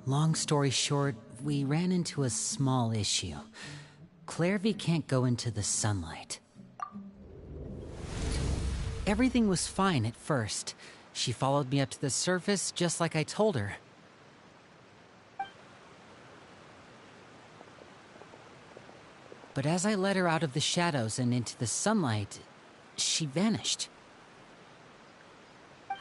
Long story short, we ran into a small issue. Clairvy can't go into the sunlight. Everything was fine at first. She followed me up to the surface just like I told her. But as I led her out of the shadows and into the sunlight, she vanished.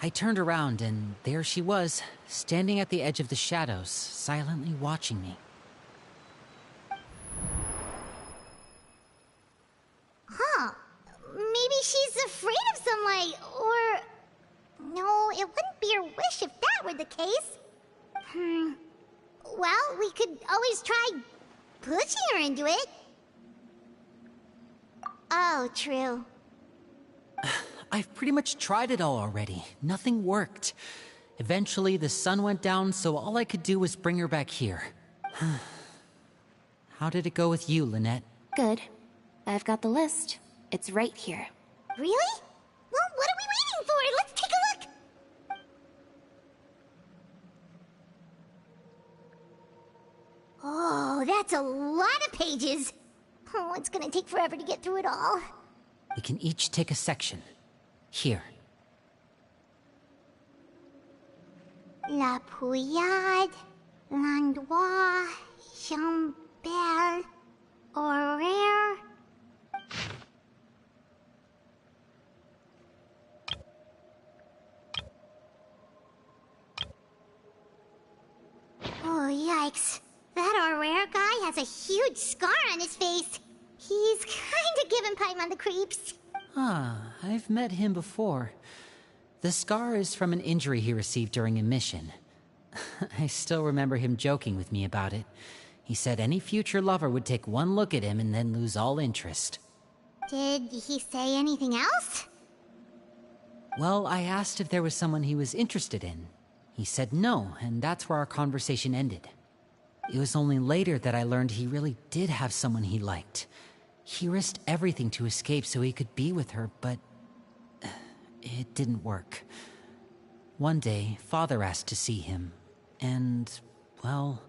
I turned around and there she was, standing at the edge of the shadows, silently watching me. Huh. Maybe she's afraid of sunlight, or... No, it wouldn't be her wish if that were the case. Well, we could always try pushing her into it. Oh, true. I've pretty much tried it all already. Nothing worked. Eventually, the sun went down, so all I could do was bring her back here. How did it go with you, Lynette? Good. I've got the list. It's right here. Really? Well, what are we waiting for? Let's take a look! Oh, that's a lot of pages. Oh, it's gonna take forever to get through it all. We can each take a section. Here. La Pouillade, L'Endroit, Chambel, Horaire. Oh, yikes. That Horaire guy has a huge scar on his face. He's kinda giving Paimon the creeps. Ah, I've met him before. The scar is from an injury he received during a mission. I still remember him joking with me about it. He said any future lover would take one look at him and then lose all interest. Did he say anything else? Well, I asked if there was someone he was interested in. He said no, and that's where our conversation ended. It was only later that I learned he really did have someone he liked. He risked everything to escape so he could be with her, but it didn't work. One day, Father asked to see him, and, well,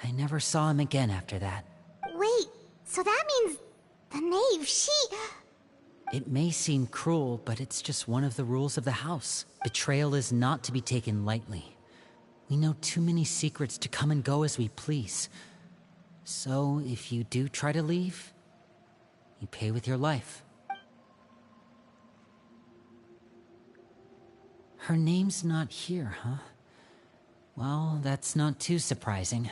I never saw him again after that. Wait, so that means the knave, she... It may seem cruel, but it's just one of the rules of the house. Betrayal is not to be taken lightly. We know too many secrets to come and go as we please. So, if you do try to leave, you pay with your life. Her name's not here, huh? Well, that's not too surprising.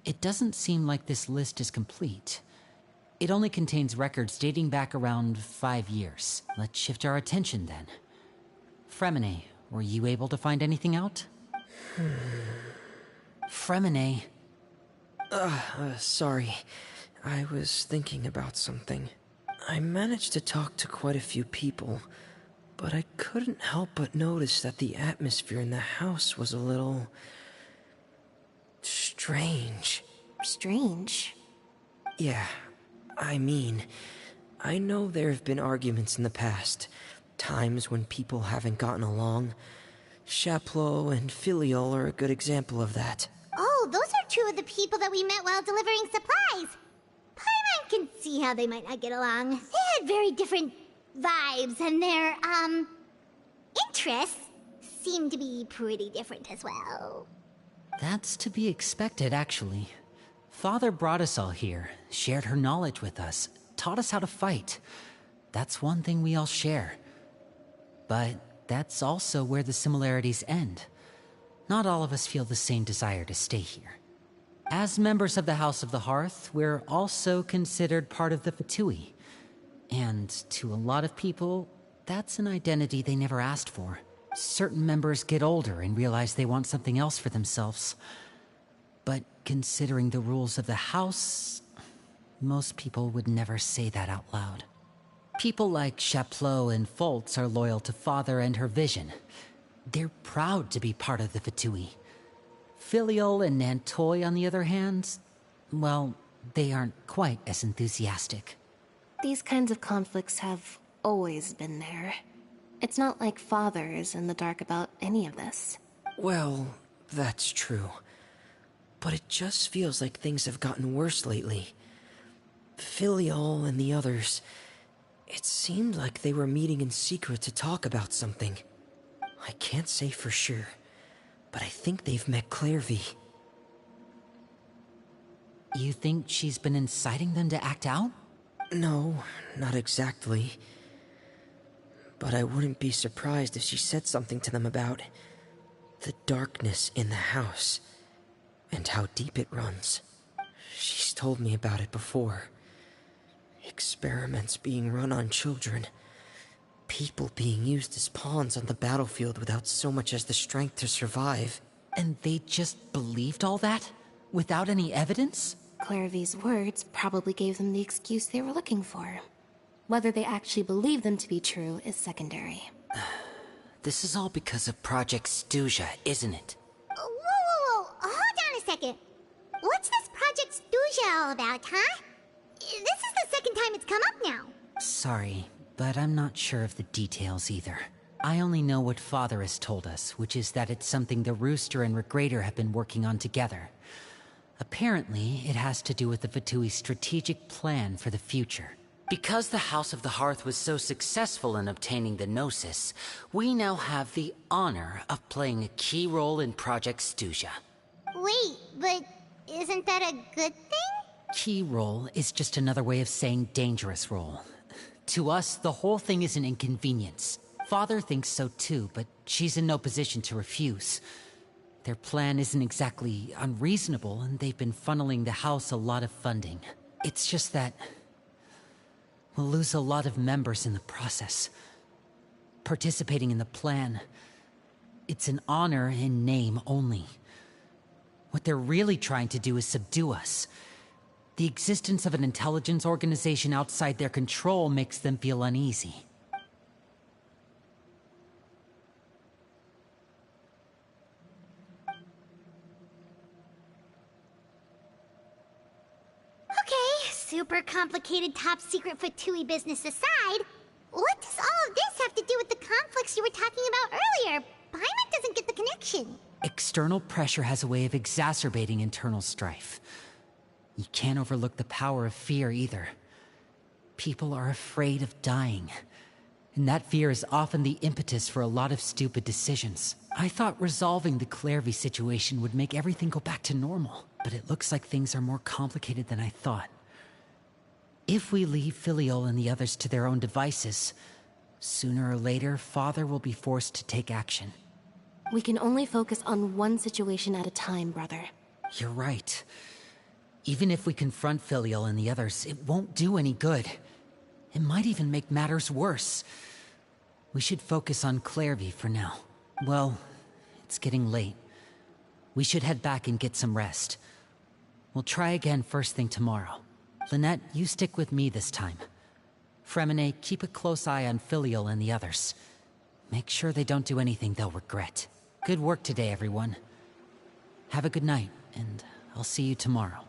It doesn't seem like this list is complete. It only contains records dating back around 5 years. Let's shift our attention then. Fremine, were you able to find anything out? Fremine. Sorry. I was thinking about something. I managed to talk to quite a few people, but I couldn't help but notice that the atmosphere in the house was a little... strange. Strange? Yeah, I mean, I know there have been arguments in the past, times when people haven't gotten along. Chaplot and Filiol are a good example of that. Oh, those are two of the people that we met while delivering supplies. Paimon can see how they might not get along. They had very different vibes, and their, interests seem to be pretty different as well. That's to be expected, actually. Father brought us all here, shared her knowledge with us, taught us how to fight. That's one thing we all share. But that's also where the similarities end. Not all of us feel the same desire to stay here. As members of the House of the Hearth, we're also considered part of the Fatui. And to a lot of people, that's an identity they never asked for. Certain members get older and realize they want something else for themselves. But considering the rules of the house, most people would never say that out loud. People like Chaplot and Foltz are loyal to Father and her vision. They're proud to be part of the Fatui. Filiol and Nantoy, on the other hand, well, they aren't quite as enthusiastic. These kinds of conflicts have always been there. It's not like Father is in the dark about any of this. Well, That's true. But it just feels like things have gotten worse lately. Filial and the others... It seemed like they were meeting in secret to talk about something. I can't say for sure, but I think they've met Clairvy. You think she's been inciting them to act out? No, not exactly. But I wouldn't be surprised if she said something to them about the darkness in the house and how deep it runs. She's told me about it before. Experiments being run on children. People being used as pawns on the battlefield without so much as the strength to survive. And they just believed all that? Without any evidence? Clairvy's words probably gave them the excuse they were looking for. Whether they actually believe them to be true is secondary. This is all because of Project Stuja, isn't it? Whoa. Hold on a second. What's this Project Stuja all about, huh? This is the second time it's come up now. Sorry, but I'm not sure of the details either. I only know what Father has told us, which is that it's something the Rooster and Regrator have been working on together. Apparently, it has to do with the Vatui's strategic plan for the future. Because the House of the Hearth was so successful in obtaining the Gnosis, we now have the honor of playing a key role in Project Stuja. Wait, but isn't that a good thing? Key role is just another way of saying dangerous role. To us, the whole thing is an inconvenience. Father thinks so too, but she's in no position to refuse. Their plan isn't exactly unreasonable, and they've been funneling the house a lot of funding. It's just that we'll lose a lot of members in the process. Participating in the plan, it's an honor in name only. What they're really trying to do is subdue us. The existence of an intelligence organization outside their control makes them feel uneasy. Okay, super complicated top secret Fatui business aside, what does all of this have to do with the conflicts you were talking about earlier? Paimon doesn't get the connection. External pressure has a way of exacerbating internal strife. You can't overlook the power of fear either. People are afraid of dying, and that fear is often the impetus for a lot of stupid decisions. I thought resolving the Clairvy situation would make everything go back to normal, but it looks like things are more complicated than I thought. If we leave Filiol and the others to their own devices, sooner or later, Father will be forced to take action. We can only focus on one situation at a time, brother. You're right. Even if we confront Filial and the others, it won't do any good. It might even make matters worse. We should focus on Clairvy for now. Well, it's getting late. We should head back and get some rest. We'll try again first thing tomorrow. Lynette, you stick with me this time. Fremine, keep a close eye on Filial and the others. Make sure they don't do anything they'll regret. Good work today, everyone. Have a good night, and I'll see you tomorrow.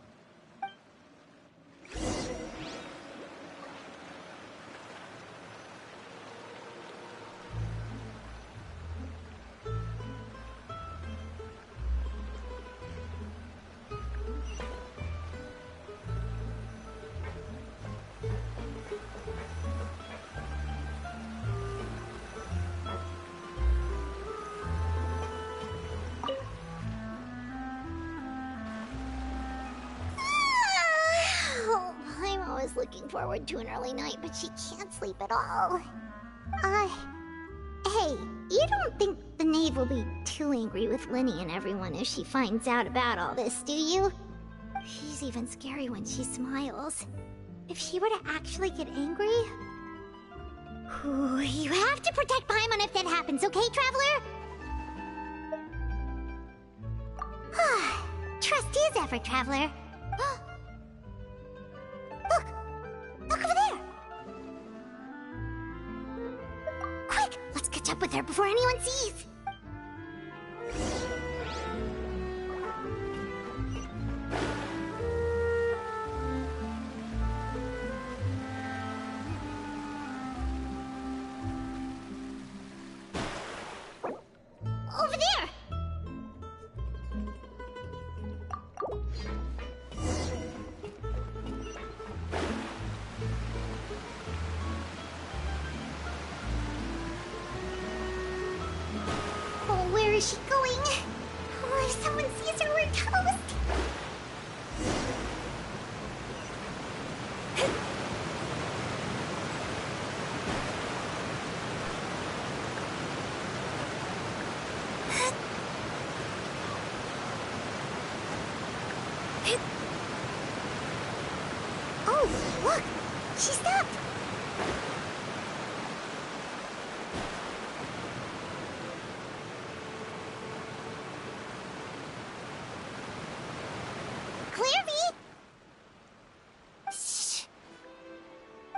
Looking forward to an early night, but she can't sleep at all. Hey, you don't think the knave will be too angry with Linny and everyone if she finds out about all this, do you? She's even scary when she smiles. If she were to actually get angry... Ooh, you have to protect Paimon if that happens, okay, Traveler? Trust is effort, Traveler. Look! Look over there! Quick! Let's catch up with her before anyone sees! Over there! Oh, look! She stopped! Clairvy! Shh.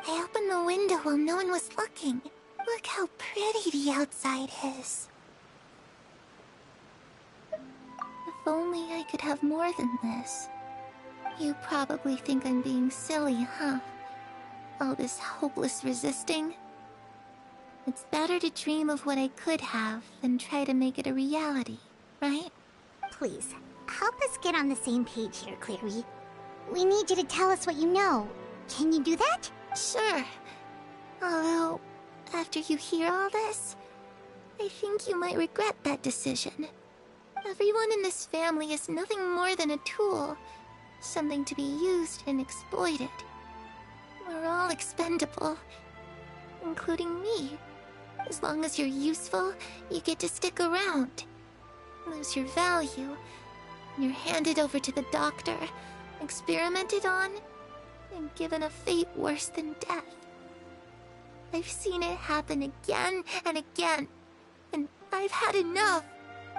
I opened the window while no one was looking. Look how pretty the outside is. If only I could have more than this. You probably think I'm being silly, huh? All this hopeless resisting. It's better to dream of what I could have than try to make it a reality, right? Please, help us get on the same page here, Clairvy. We need you to tell us what you know. Can you do that? Sure. Although, after you hear all this, I think you might regret that decision. Everyone in this family is nothing more than a tool. Something to be used and exploited. We're all expendable, including me. As long as you're useful, you get to stick around. Lose your value, you're handed over to the doctor, experimented on, and given a fate worse than death. I've seen it happen again and again, and I've had enough.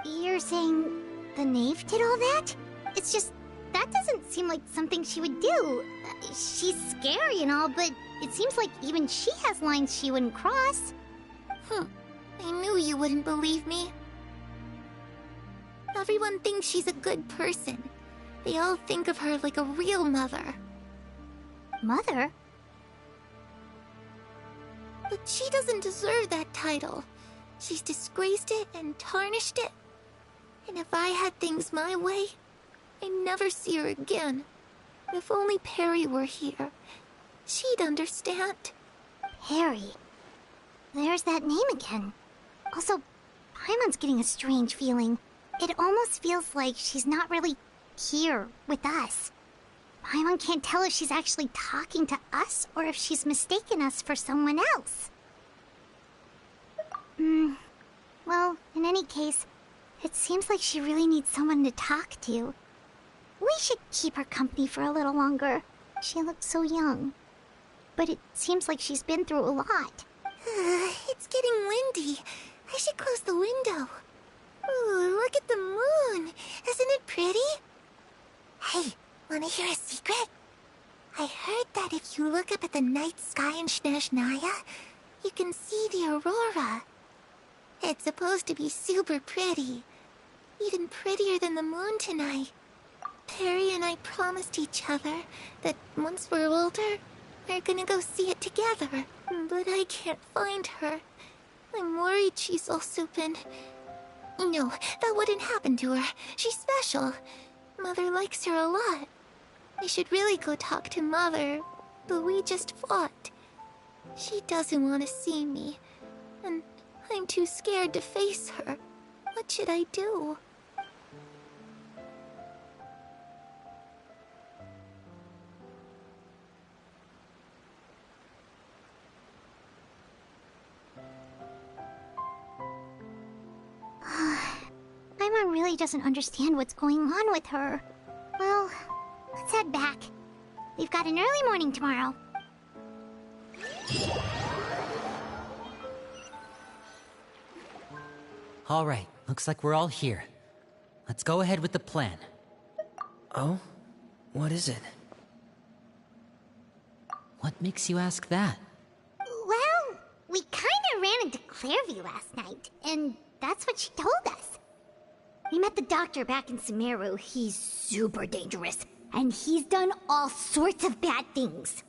You're saying the knave did all that? It's just, that doesn't seem like something she would do. She's scary and all, but it seems like even she has lines she wouldn't cross. I knew you wouldn't believe me. Everyone thinks she's a good person. They all think of her like a real mother. Mother? But she doesn't deserve that title. She's disgraced it and tarnished it. And if I had things my way, I'd never see her again. If only Perry were here, she'd understand. Perry. There's that name again. Also, Paimon's getting a strange feeling. It almost feels like she's not really here with us. Paimon can't tell if she's actually talking to us or if she's mistaken us for someone else. Well, in any case, it seems like she really needs someone to talk to. We should keep her company for a little longer. She looks so young. But it seems like she's been through a lot. It's getting windy. I should close the window. Ooh, look at the moon. Isn't it pretty? Hey, wanna hear a secret? I heard that if you look up at the night sky in Snezhnaya, you can see the aurora. It's supposed to be super pretty. Even prettier than the moon tonight. Perry and I promised each other that once we're older, we're gonna go see it together. But I can't find her. I'm worried she's also been... No, that wouldn't happen to her. She's special. Mother likes her a lot. I should really go talk to Mother, but we just fought. She doesn't want to see me, and I'm too scared to face her. What should I do? Paimon really doesn't understand what's going on with her. Well, let's head back. We've got an early morning tomorrow. All right, looks like we're all here. Let's go ahead with the plan. Oh? What is it? What makes you ask that? Well, we kinda ran into Clairvy last night, and that's what she told us. We met the doctor back in Sumeru. He's super dangerous, and he's done all sorts of bad things.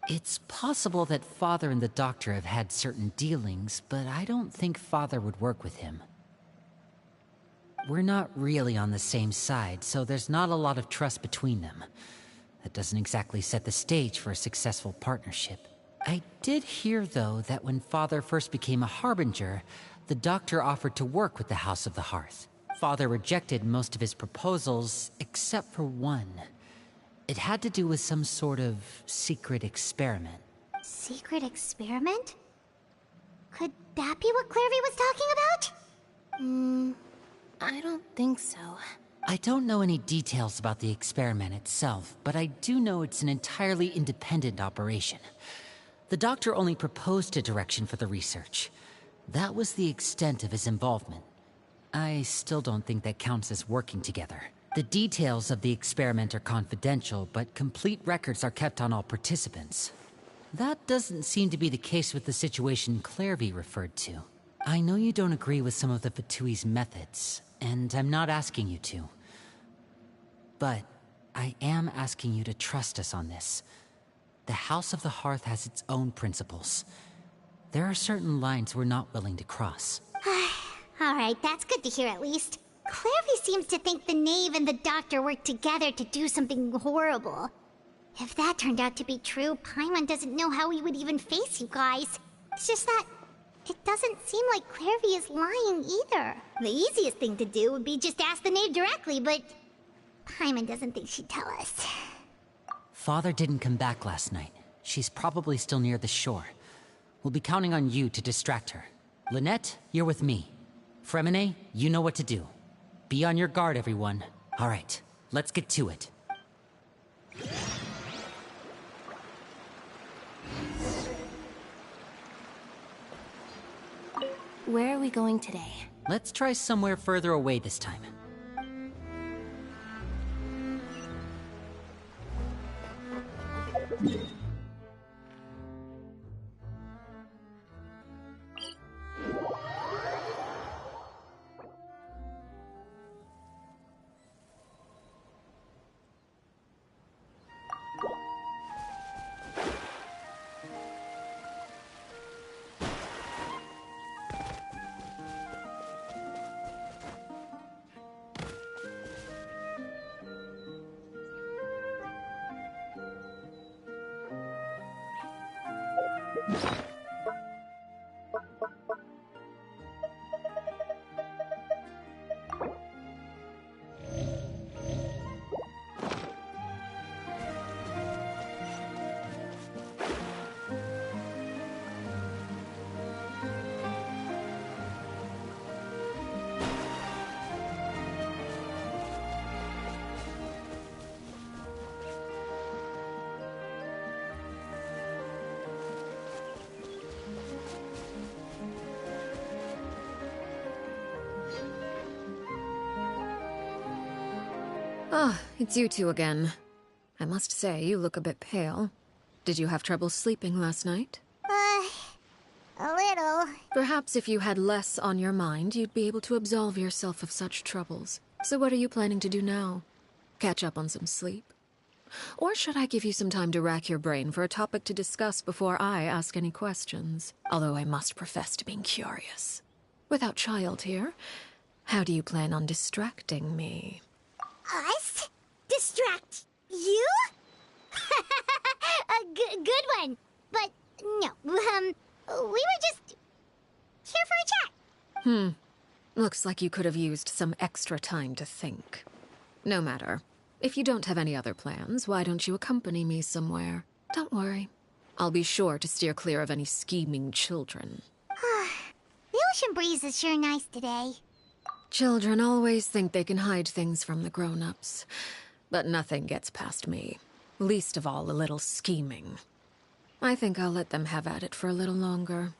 It's possible that Father and the Doctor have had certain dealings, but I don't think Father would work with him. We're not really on the same side, so there's not a lot of trust between them. That doesn't exactly set the stage for a successful partnership. I did hear, though, that when Father first became a Harbinger, the Doctor offered to work with the House of the Hearth. Father rejected most of his proposals, except for one. It had to do with some sort of secret experiment. Secret experiment? Could that be what Clairvy was talking about? I don't think so. I don't know any details about the experiment itself, but I do know it's an entirely independent operation. The doctor only proposed a direction for the research. That was the extent of his involvement. I still don't think that counts as working together. The details of the experiment are confidential, but complete records are kept on all participants. That doesn't seem to be the case with the situation Clairvy referred to. I know you don't agree with some of the Fatui's methods, and I'm not asking you to. But I am asking you to trust us on this. The House of the Hearth has its own principles. There are certain lines we're not willing to cross. Alright, that's good to hear at least. Clairvy seems to think the knave and the doctor worked together to do something horrible. If that turned out to be true, Paimon doesn't know how he would even face you guys. It's just that it doesn't seem like Clairvy is lying either. The easiest thing to do would be just ask the knave directly, but Paimon doesn't think she'd tell us. Father didn't come back last night. She's probably still near the shore. We'll be counting on you to distract her. Lynette, you're with me. Fremine, you know what to do. Be on your guard, everyone. All right, let's get to it. Where are we going today? Let's try somewhere further away this time. Ah, it's you two again. I must say, you look a bit pale. Did you have trouble sleeping last night? A little. Perhaps if you had less on your mind, you'd be able to absolve yourself of such troubles. So what are you planning to do now? Catch up on some sleep? Or should I give you some time to rack your brain for a topic to discuss before I ask any questions? Although I must profess to being curious. Without Child here, how do you plan on distracting me? Us? Distract you? Good one. But no, we were just here for a chat. Looks like you could have used some extra time to think. No matter. If you don't have any other plans, why don't you accompany me somewhere? Don't worry. I'll be sure to steer clear of any scheming children. The ocean breeze is sure nice today. Children always think they can hide things from the grown-ups. But nothing gets past me. Least of all a little scheming. I think I'll let them have at it for a little longer.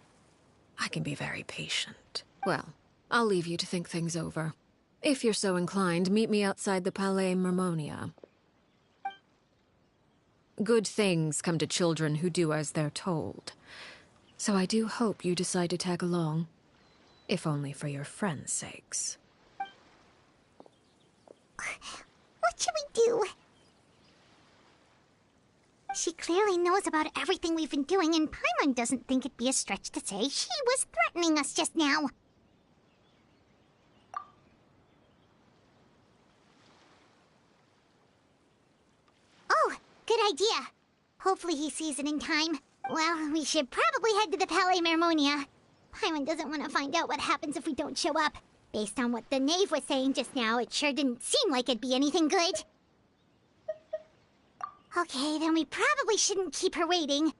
I can be very patient. Well, I'll leave you to think things over. If you're so inclined, meet me outside the Palais Mermonia. Good things come to children who do as they're told. So I do hope you decide to tag along. If only for your friends' sakes. What should we do? She clearly knows about everything we've been doing, and Paimon doesn't think it'd be a stretch to say she was threatening us just now. Oh, good idea. Hopefully he sees it in time. Well, we should probably head to the Palais Mermonia. Paimon doesn't want to find out what happens if we don't show up. Based on what the knave was saying just now, it sure didn't seem like it'd be anything good. Okay, then we probably shouldn't keep her waiting.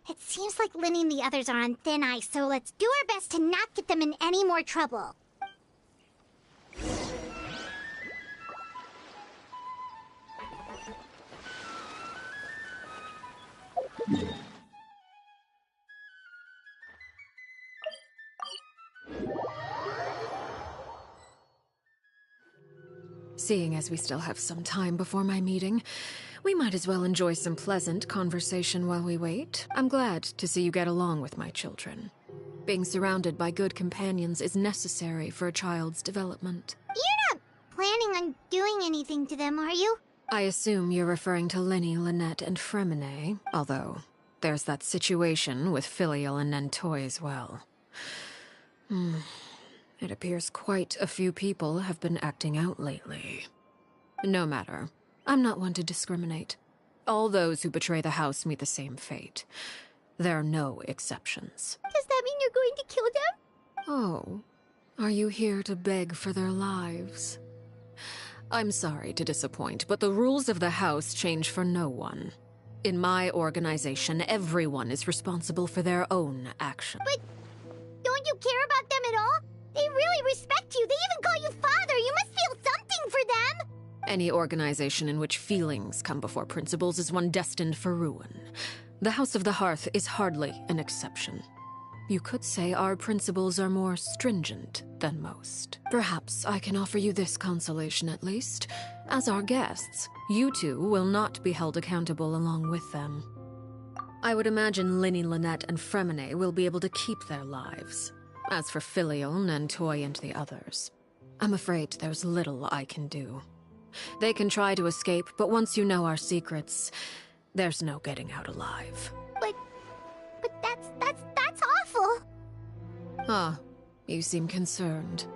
It seems like Lynn and the others are on thin ice, so let's do our best to not get them in any more trouble. Seeing as we still have some time before my meeting, we might as well enjoy some pleasant conversation while we wait. I'm glad to see you get along with my children. Being surrounded by good companions is necessary for a child's development. You're not planning on doing anything to them, are you? I assume you're referring to Linny, Lynette, and Fremine, although there's that situation with Filial and Nentoy as well. It appears quite a few people have been acting out lately. No matter. I'm not one to discriminate. All those who betray the house meet the same fate. There are no exceptions. Does that mean you're going to kill them? Oh, are you here to beg for their lives? I'm sorry to disappoint, but the rules of the house change for no one. In my organization, everyone is responsible for their own actions. But don't you care about them at all? They really respect you. They even call you father. You must feel something for them. Any organization in which feelings come before principles is one destined for ruin. The House of the Hearth is hardly an exception. You could say our principles are more stringent than most. Perhaps I can offer you this consolation at least. As our guests, you two will not be held accountable along with them. I would imagine Linny, Lynette, and Fremine will be able to keep their lives. As for Filial, Nentoy, and the others, I'm afraid there's little I can do. They can try to escape, but once you know our secrets, there's no getting out alive. But that's awful. Ah, you seem concerned.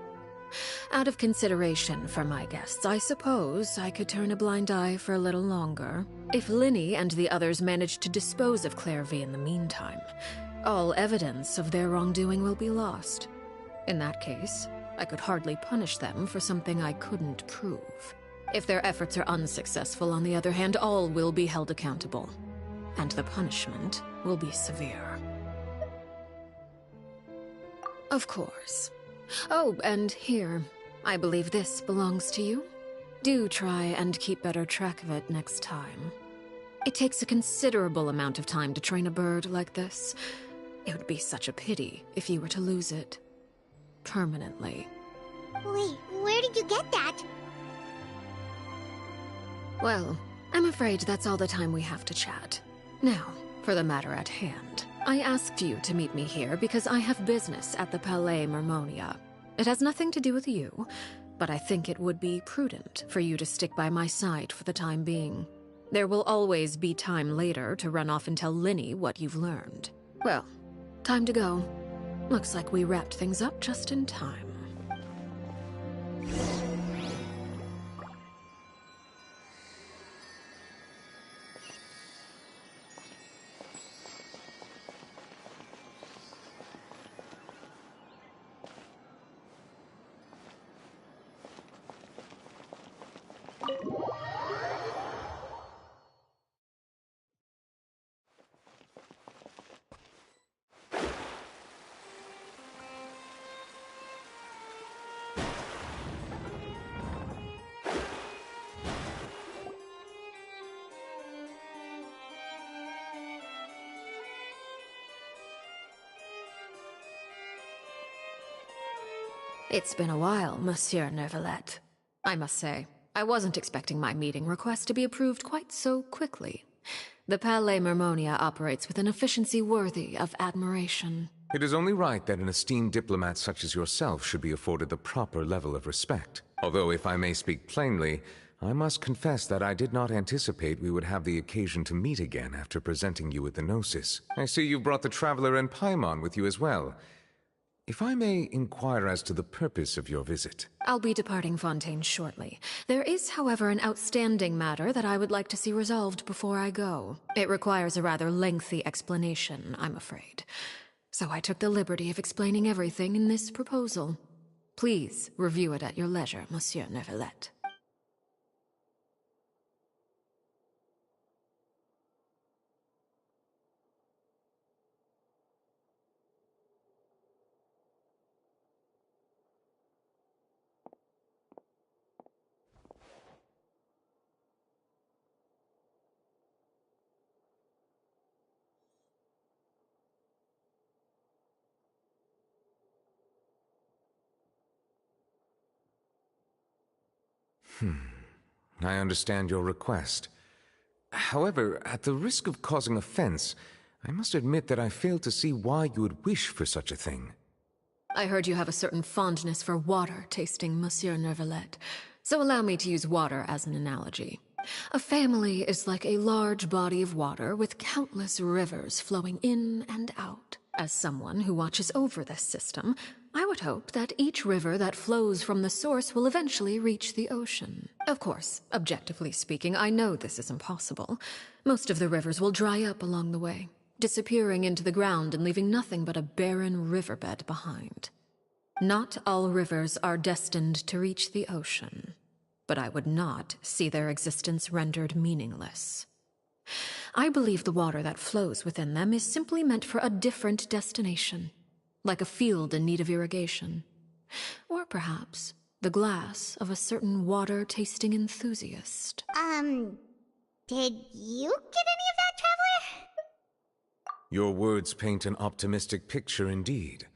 Out of consideration for my guests, I suppose I could turn a blind eye for a little longer. If Linny and the others manage to dispose of Clairvy in the meantime, all evidence of their wrongdoing will be lost. In that case, I could hardly punish them for something I couldn't prove. If their efforts are unsuccessful, on the other hand, all will be held accountable. And the punishment will be severe. Of course. Oh, and here, I believe this belongs to you. Do try and keep better track of it next time. It takes a considerable amount of time to train a bird like this. It would be such a pity if you were to lose it. Permanently. Wait, where did you get that? Well, I'm afraid that's all the time we have to chat. Now, for the matter at hand. I asked you to meet me here because I have business at the Palais Mermonia. It has nothing to do with you, but I think it would be prudent for you to stick by my side for the time being. There will always be time later to run off and tell Linny what you've learned. Well, time to go. Looks like we wrapped things up just in time. It's been a while, Monsieur Neuvillette. I must say, I wasn't expecting my meeting request to be approved quite so quickly. The Palais Mermonia operates with an efficiency worthy of admiration. It is only right that an esteemed diplomat such as yourself should be afforded the proper level of respect. Although, if I may speak plainly, I must confess that I did not anticipate we would have the occasion to meet again after presenting you with the Gnosis. I see you brought the Traveler and Paimon with you as well. If I may inquire as to the purpose of your visit. I'll be departing Fontaine shortly. There is, however, an outstanding matter that I would like to see resolved before I go. It requires a rather lengthy explanation, I'm afraid. So I took the liberty of explaining everything in this proposal. Please review it at your leisure, Monsieur Neuvillette. I understand your request. However, at the risk of causing offense, I must admit that I fail to see why you would wish for such a thing. I heard you have a certain fondness for water tasting, Monsieur Neuvillette, so allow me to use water as an analogy. A family is like a large body of water with countless rivers flowing in and out. As someone who watches over this system, I would hope that each river that flows from the source will eventually reach the ocean. Of course, objectively speaking, I know this is impossible. Most of the rivers will dry up along the way, disappearing into the ground and leaving nothing but a barren riverbed behind. Not all rivers are destined to reach the ocean, but I would not see their existence rendered meaningless. I believe the water that flows within them is simply meant for a different destination, like a field in need of irrigation. Or perhaps the glass of a certain water-tasting enthusiast. Did you get any of that, Traveler? Your words paint an optimistic picture indeed.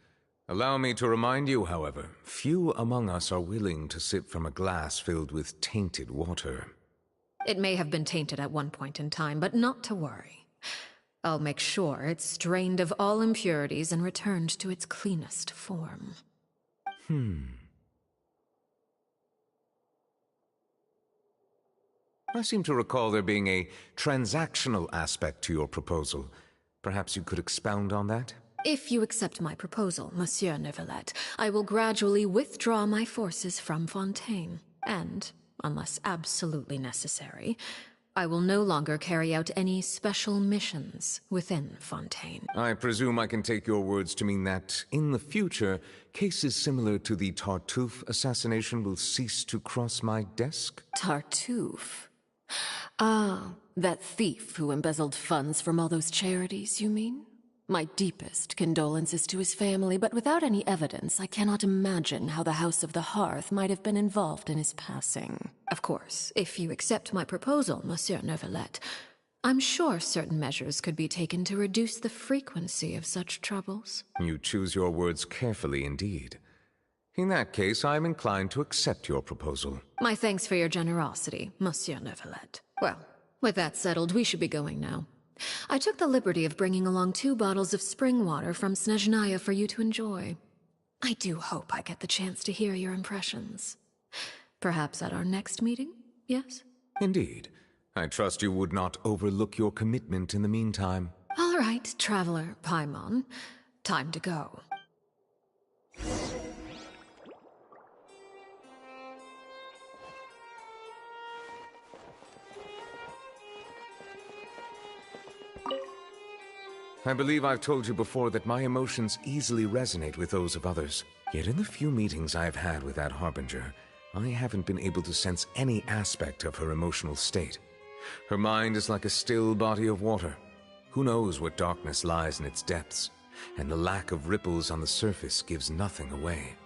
Allow me to remind you, however, few among us are willing to sip from a glass filled with tainted water. It may have been tainted at one point in time, but not to worry. I'll make sure it's strained of all impurities and returned to its cleanest form. I seem to recall there being a transactional aspect to your proposal. Perhaps you could expound on that? If you accept my proposal, Monsieur Neuvillette, I will gradually withdraw my forces from Fontaine, and, unless absolutely necessary, I will no longer carry out any special missions within Fontaine. I presume I can take your words to mean that, in the future, cases similar to the Tartuffe assassination will cease to cross my desk? Tartuffe? Ah, that thief who embezzled funds from all those charities, you mean? My deepest condolences to his family, but without any evidence, I cannot imagine how the House of the Hearth might have been involved in his passing. Of course, if you accept my proposal, Monsieur Neuvillette, I'm sure certain measures could be taken to reduce the frequency of such troubles. You choose your words carefully indeed. In that case, I am inclined to accept your proposal. My thanks for your generosity, Monsieur Neuvillette. Well, with that settled, we should be going now. I took the liberty of bringing along 2 bottles of spring water from Snezhnaya for you to enjoy. I do hope I get the chance to hear your impressions. Perhaps at our next meeting, yes? Indeed. I trust you would not overlook your commitment in the meantime. All right, Traveler Paimon. Time to go. I believe I've told you before that my emotions easily resonate with those of others. Yet in the few meetings I've had with that Harbinger, I haven't been able to sense any aspect of her emotional state. Her mind is like a still body of water. Who knows what darkness lies in its depths, and the lack of ripples on the surface gives nothing away.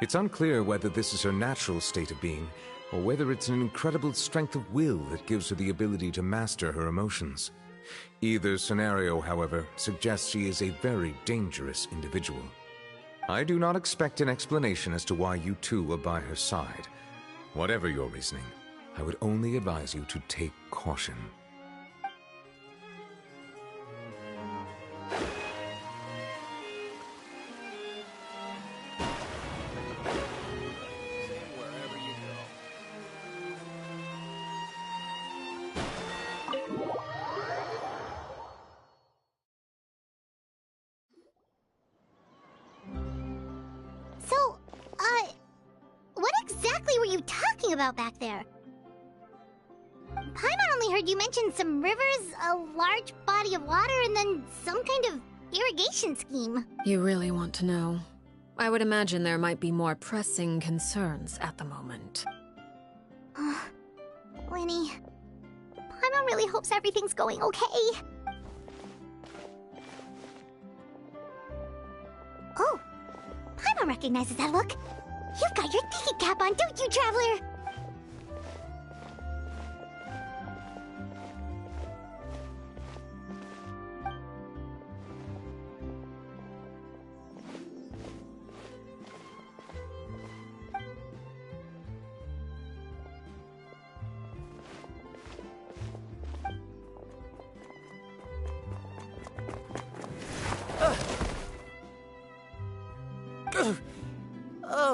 It's unclear whether this is her natural state of being, or whether it's an incredible strength of will that gives her the ability to master her emotions. Either scenario, however, suggests she is a very dangerous individual. I do not expect an explanation as to why you two are by her side. Whatever your reasoning, I would only advise you to take caution. So, what exactly were you talking about back there? Paimon only heard you mention some rivers, a large body of water, and then some kind of irrigation scheme. You really want to know? I would imagine there might be more pressing concerns at the moment. Winnie, Paimon really hopes everything's going okay. Oh, Paimon recognizes that look. You've got your thinking cap on, don't you, Traveler?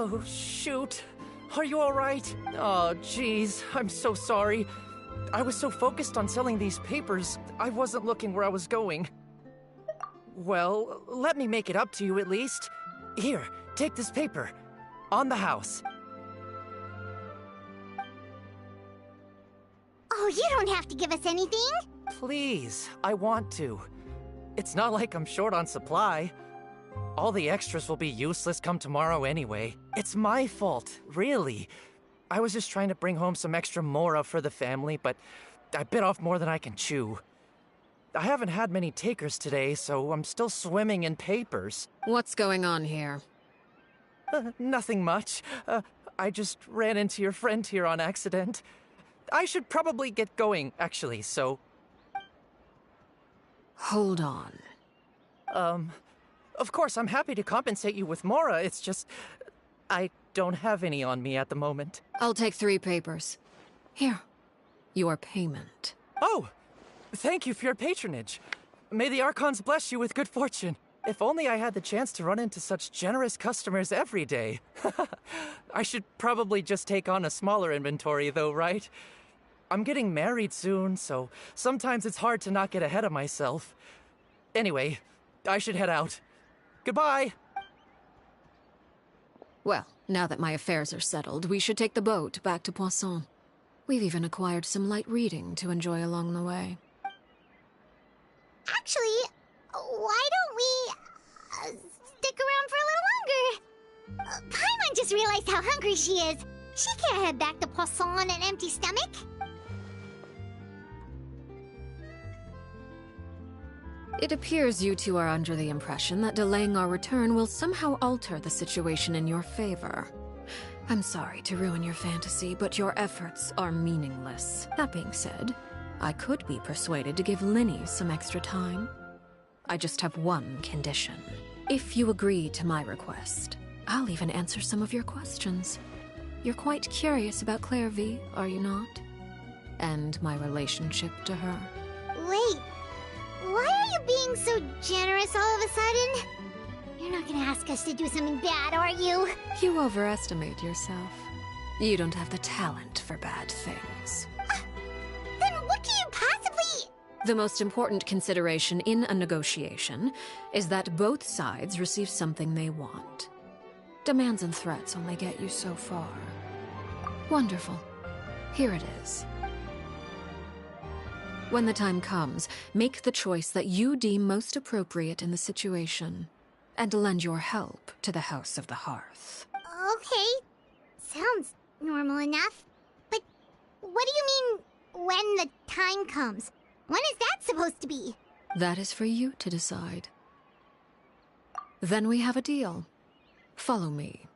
Oh, shoot. Are you alright? Oh, jeez. I'm so sorry. I was so focused on selling these papers, I wasn't looking where I was going. Well, let me make it up to you at least. Here, take this paper. On the house. Oh, you don't have to give us anything. Please, I want to. It's not like I'm short on supply. All the extras will be useless come tomorrow anyway. It's my fault, really. I was just trying to bring home some extra mora for the family, but I bit off more than I can chew. I haven't had many takers today, so I'm still swimming in papers. What's going on here? Nothing much. I just ran into your friend here on accident. I should probably get going, actually, so... Hold on. Of course, I'm happy to compensate you with mora, it's just... I don't have any on me at the moment. I'll take 3 papers. Here. Your payment. Oh! Thank you for your patronage. May the Archons bless you with good fortune. If only I had the chance to run into such generous customers every day. I should probably just take on a smaller inventory though, right? I'm getting married soon, so sometimes it's hard to not get ahead of myself. Anyway, I should head out. Goodbye! Well, now that my affairs are settled, we should take the boat back to Poisson. We've even acquired some light reading to enjoy along the way. Actually, why don't we stick around for a little longer? Paimon just realized how hungry she is. She can't head back to Poisson on an empty stomach. It appears you two are under the impression that delaying our return will somehow alter the situation in your favor. I'm sorry to ruin your fantasy, but your efforts are meaningless. That being said, I could be persuaded to give Linny some extra time. I just have one condition. If you agree to my request, I'll even answer some of your questions. You're quite curious about Claire V, are you not? And my relationship to her. Wait, why are you being so generous all of a sudden? You're not gonna ask us to do something bad, are you? You overestimate yourself. You don't have the talent for bad things. Then what can you possibly... The most important consideration in a negotiation is that both sides receive something they want. Demands and threats only get you so far. Wonderful. Here it is. When the time comes, make the choice that you deem most appropriate in the situation, and lend your help to the House of the Hearth. Okay, sounds normal enough. But what do you mean, when the time comes? When is that supposed to be? That is for you to decide. Then we have a deal. Follow me.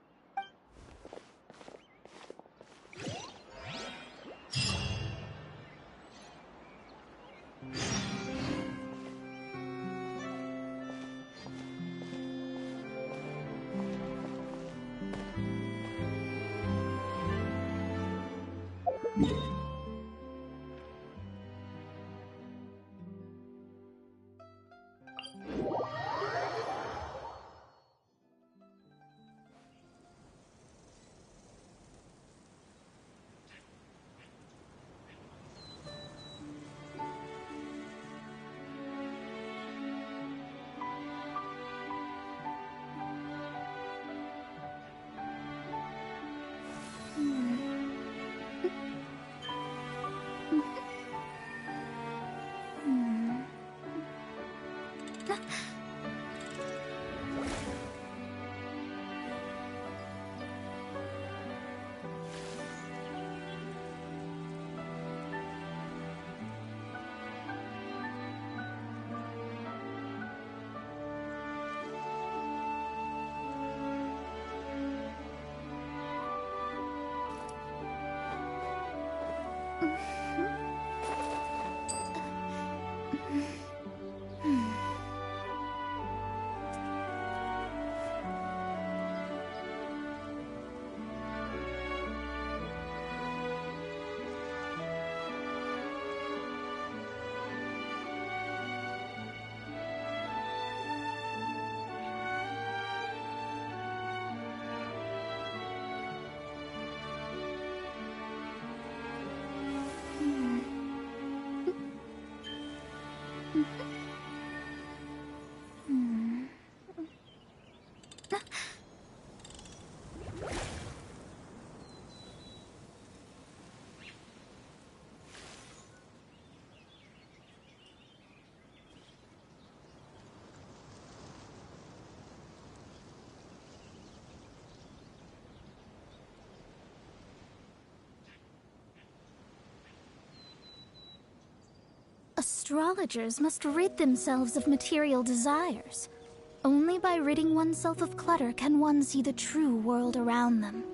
astrologers must rid themselves of material desires. Only by ridding oneself of clutter can one see the true world around them.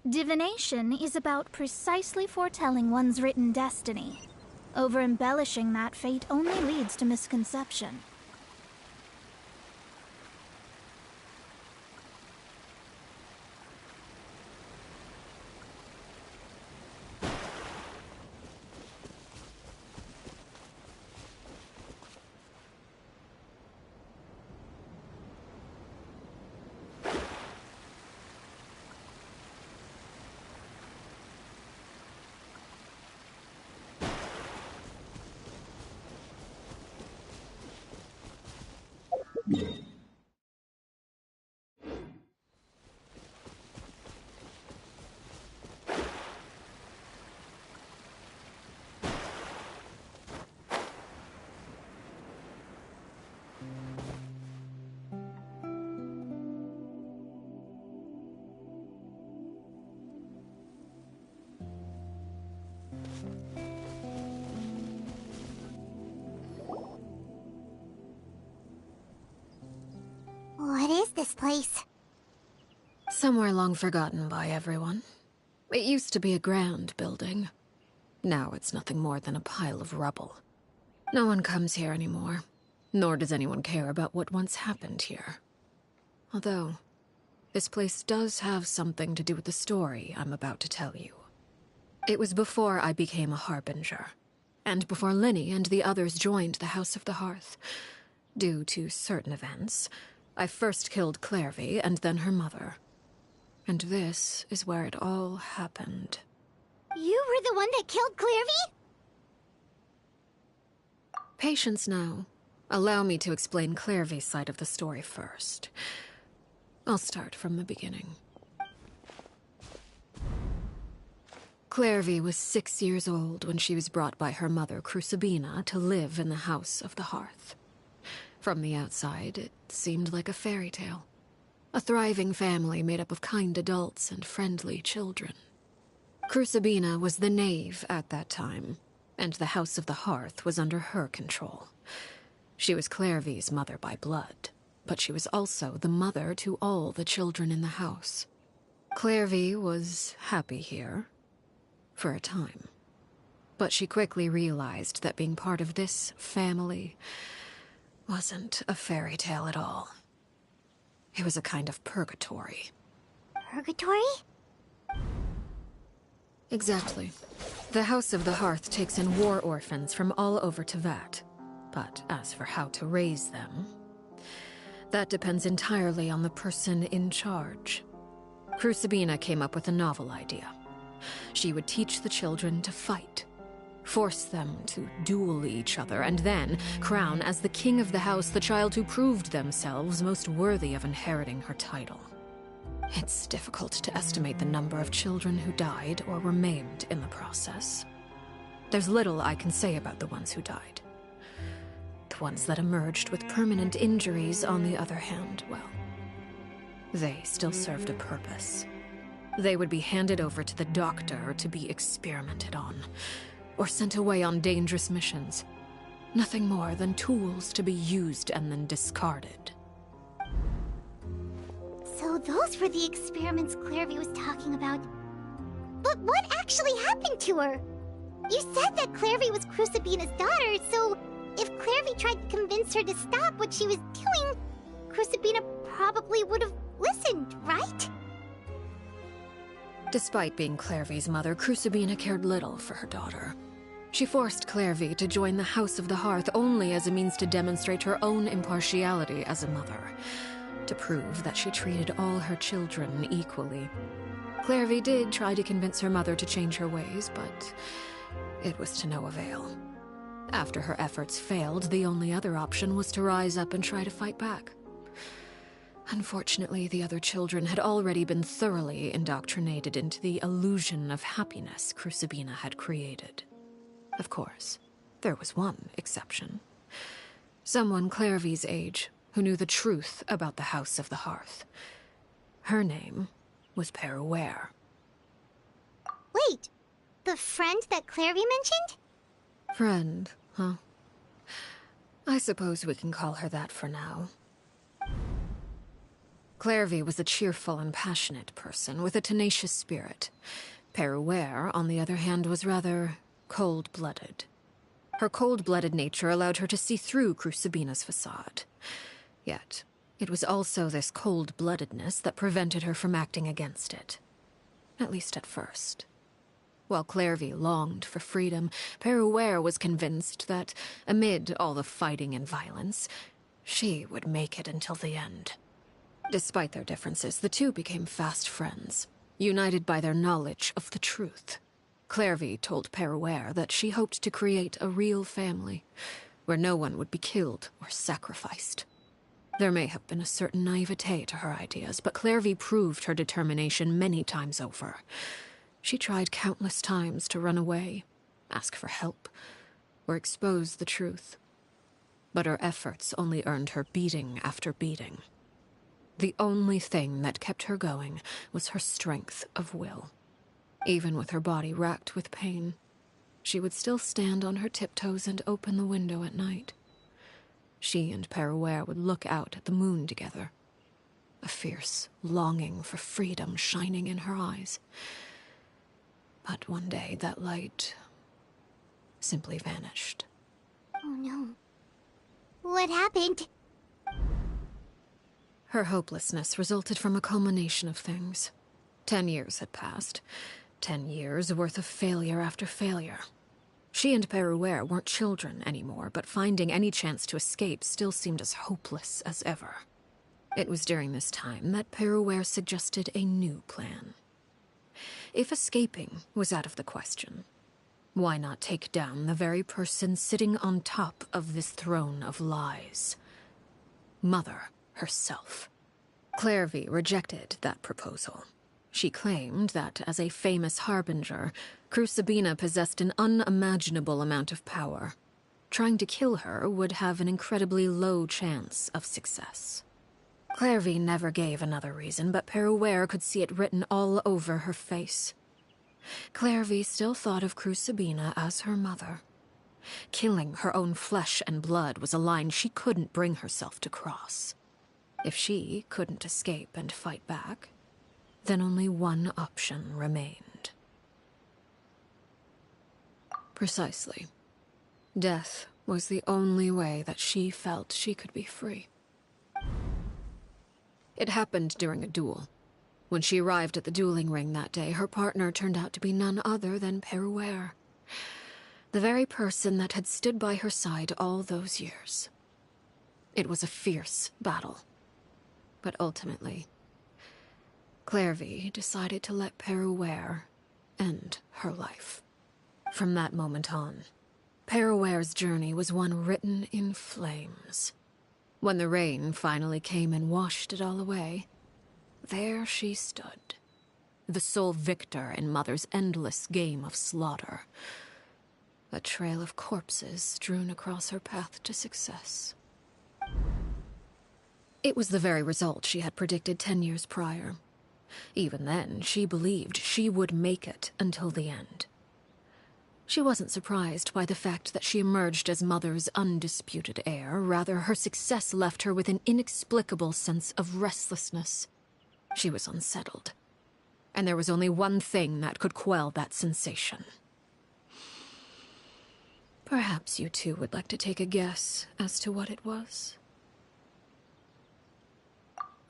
Divination is about precisely foretelling one's written destiny. Over-embellishing that fate only leads to misconception. What is this place? Somewhere long forgotten by everyone. It used to be a grand building. Now it's nothing more than a pile of rubble. No one comes here anymore, nor does anyone care about what once happened here. Although, this place does have something to do with the story I'm about to tell you. It was before I became a Harbinger, and before Linny and the others joined the House of the Hearth. Due to certain events, I first killed Clairvy and then her mother. And this is where it all happened. You were the one that killed Clairvy? Patience now. Allow me to explain Clairvy's side of the story first. I'll start from the beginning. Clairvy was 6 years old when she was brought by her mother, Crucibina, to live in the House of the Hearth. From the outside, it seemed like a fairy tale. A thriving family made up of kind adults and friendly children. Crucibina was the knave at that time, and the House of the Hearth was under her control. She was Clairvy's mother by blood, but she was also the mother to all the children in the house. Clairvy was happy here, for a time. But she quickly realized that being part of this family wasn't a fairy tale at all. It was a kind of purgatory. Purgatory? Exactly. The House of the Hearth takes in war orphans from all over Teyvat. But as for how to raise them, that depends entirely on the person in charge. Crucibina came up with a novel idea. She would teach the children to fight, force them to duel each other, and then crown as the king of the house the child who proved themselves most worthy of inheriting her title. It's difficult to estimate the number of children who died or were maimed in the process. There's little I can say about the ones who died. The ones that emerged with permanent injuries, on the other hand, well, they still served a purpose. They would be handed over to the doctor to be experimented on, or sent away on dangerous missions. Nothing more than tools to be used and then discarded. So those were the experiments Clairvy was talking about. But what actually happened to her? You said that Clairvy was Crucibina's daughter, so if Clairvy tried to convince her to stop what she was doing, Crucibina probably would have listened, right? Despite being Clairvy's mother, Crucibina cared little for her daughter. She forced Clairvy to join the House of the Hearth only as a means to demonstrate her own impartiality as a mother, to prove that she treated all her children equally. Clairvy did try to convince her mother to change her ways, but it was to no avail. After her efforts failed, the only other option was to rise up and try to fight back. Unfortunately, the other children had already been thoroughly indoctrinated into the illusion of happiness Crucibina had created. Of course, there was one exception. Someone Clairvy's age, who knew the truth about the House of the Hearth. Her name was Peruere. Wait, the friend that Clairvy mentioned? Friend, huh? I suppose we can call her that for now. Clairvy was a cheerful and passionate person with a tenacious spirit. Peruere, on the other hand, was rather cold-blooded. Her cold-blooded nature allowed her to see through Crucibina's facade. Yet, it was also this cold-bloodedness that prevented her from acting against it. At least at first. While Clairvy longed for freedom, Peruere was convinced that, amid all the fighting and violence, she would make it until the end. Despite their differences, the two became fast friends, united by their knowledge of the truth. Clairvy told Peruere that she hoped to create a real family, where no one would be killed or sacrificed. There may have been a certain naivete to her ideas, but Clairvy proved her determination many times over. She tried countless times to run away, ask for help, or expose the truth. But her efforts only earned her beating after beating. The only thing that kept her going was her strength of will. Even with her body racked with pain, she would still stand on her tiptoes and open the window at night. She and Peruere would look out at the moon together, a fierce longing for freedom shining in her eyes. But one day that light simply vanished. Oh no. What happened? Her hopelessness resulted from a culmination of things. 10 years had passed. 10 years worth of failure after failure. She and Peruere weren't children anymore, but finding any chance to escape still seemed as hopeless as ever. It was during this time that Peruere suggested a new plan. If escaping was out of the question, why not take down the very person sitting on top of this throne of lies? Mother herself. Clairvy rejected that proposal. She claimed that, as a famous harbinger, Crucibina possessed an unimaginable amount of power. Trying to kill her would have an incredibly low chance of success. Clairvy never gave another reason, but Peruere could see it written all over her face. Clairvy still thought of Crucibina as her mother. Killing her own flesh and blood was a line she couldn't bring herself to cross. If she couldn't escape and fight back, then only one option remained. Precisely. Death was the only way that she felt she could be free. It happened during a duel. When she arrived at the dueling ring that day, her partner turned out to be none other than Peruere, the very person that had stood by her side all those years. It was a fierce battle. But ultimately, Clairvy decided to let Peruere end her life. From that moment on, Paraware's journey was one written in flames. When the rain finally came and washed it all away, there she stood, the sole victor in Mother's endless game of slaughter. A trail of corpses strewn across her path to success. It was the very result she had predicted 10 years prior. Even then, she believed she would make it until the end. She wasn't surprised by the fact that she emerged as Mother's undisputed heir. Rather, her success left her with an inexplicable sense of restlessness. She was unsettled. And there was only one thing that could quell that sensation. Perhaps you two would like to take a guess as to what it was?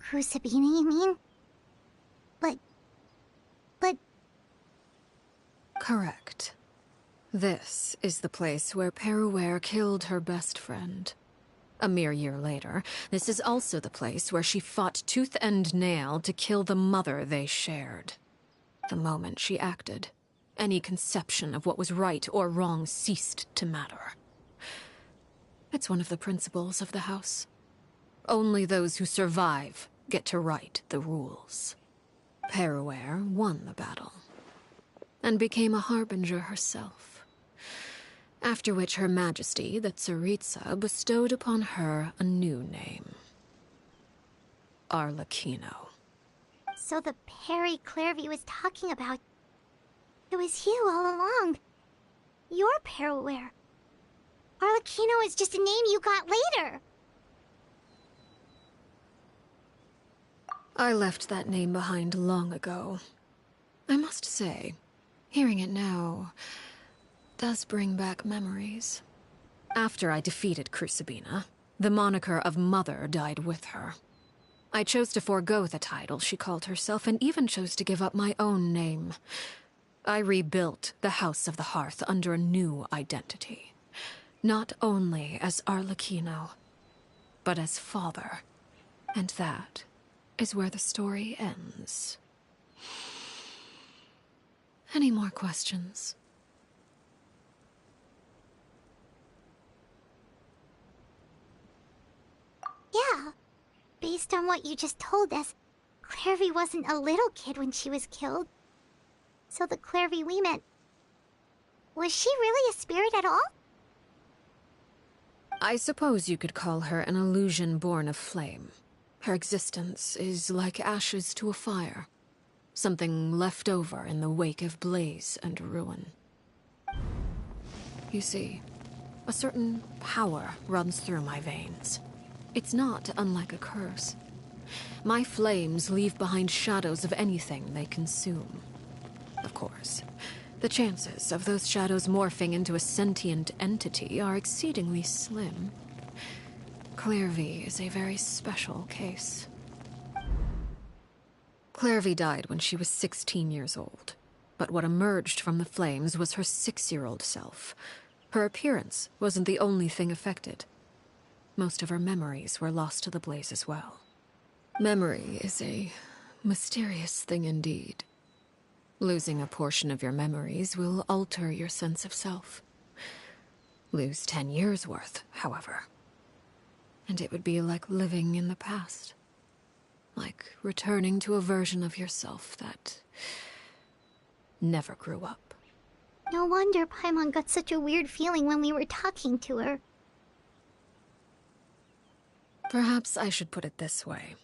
Crucibina, you mean? But... Correct. This is the place where Peruware killed her best friend. A mere year later, this is also the place where she fought tooth and nail to kill the mother they shared. The moment she acted, any conception of what was right or wrong ceased to matter. It's one of the principles of the house. Only those who survive get to write the rules. Peruware won the battle, and became a harbinger herself. After which Her Majesty, the Tsaritsa, bestowed upon her a new name. Arlecchino. So the Perry Clairvy was talking about... It was you all along. You're Peruware. Arlecchino is just a name you got later. I left that name behind long ago. I must say, hearing it now does bring back memories. After I defeated Crucibina, the moniker of Mother died with her. I chose to forego the title she called herself, and even chose to give up my own name. I rebuilt the House of the Hearth under a new identity. Not only as Arlecchino, but as father. And that is where the story ends. Any more questions? Yeah. Based on what you just told us, Clairvy wasn't a little kid when she was killed. So the Clairvy we met... Was she really a spirit at all? I suppose you could call her an illusion born of flame. Her existence is like ashes to a fire. Something left over in the wake of blaze and ruin. You see, a certain power runs through my veins. It's not unlike a curse. My flames leave behind shadows of anything they consume. Of course, the chances of those shadows morphing into a sentient entity are exceedingly slim. Clairvy is a very special case. Clairvy died when she was 16 years old, but what emerged from the flames was her 6-year-old self. Her appearance wasn't the only thing affected. Most of her memories were lost to the blaze as well. Memory is a mysterious thing indeed. Losing a portion of your memories will alter your sense of self. Lose 10 years' worth, however, and it would be like living in the past. Like returning to a version of yourself that never grew up. No wonder Paimon got such a weird feeling when we were talking to her. Perhaps I should put it this way.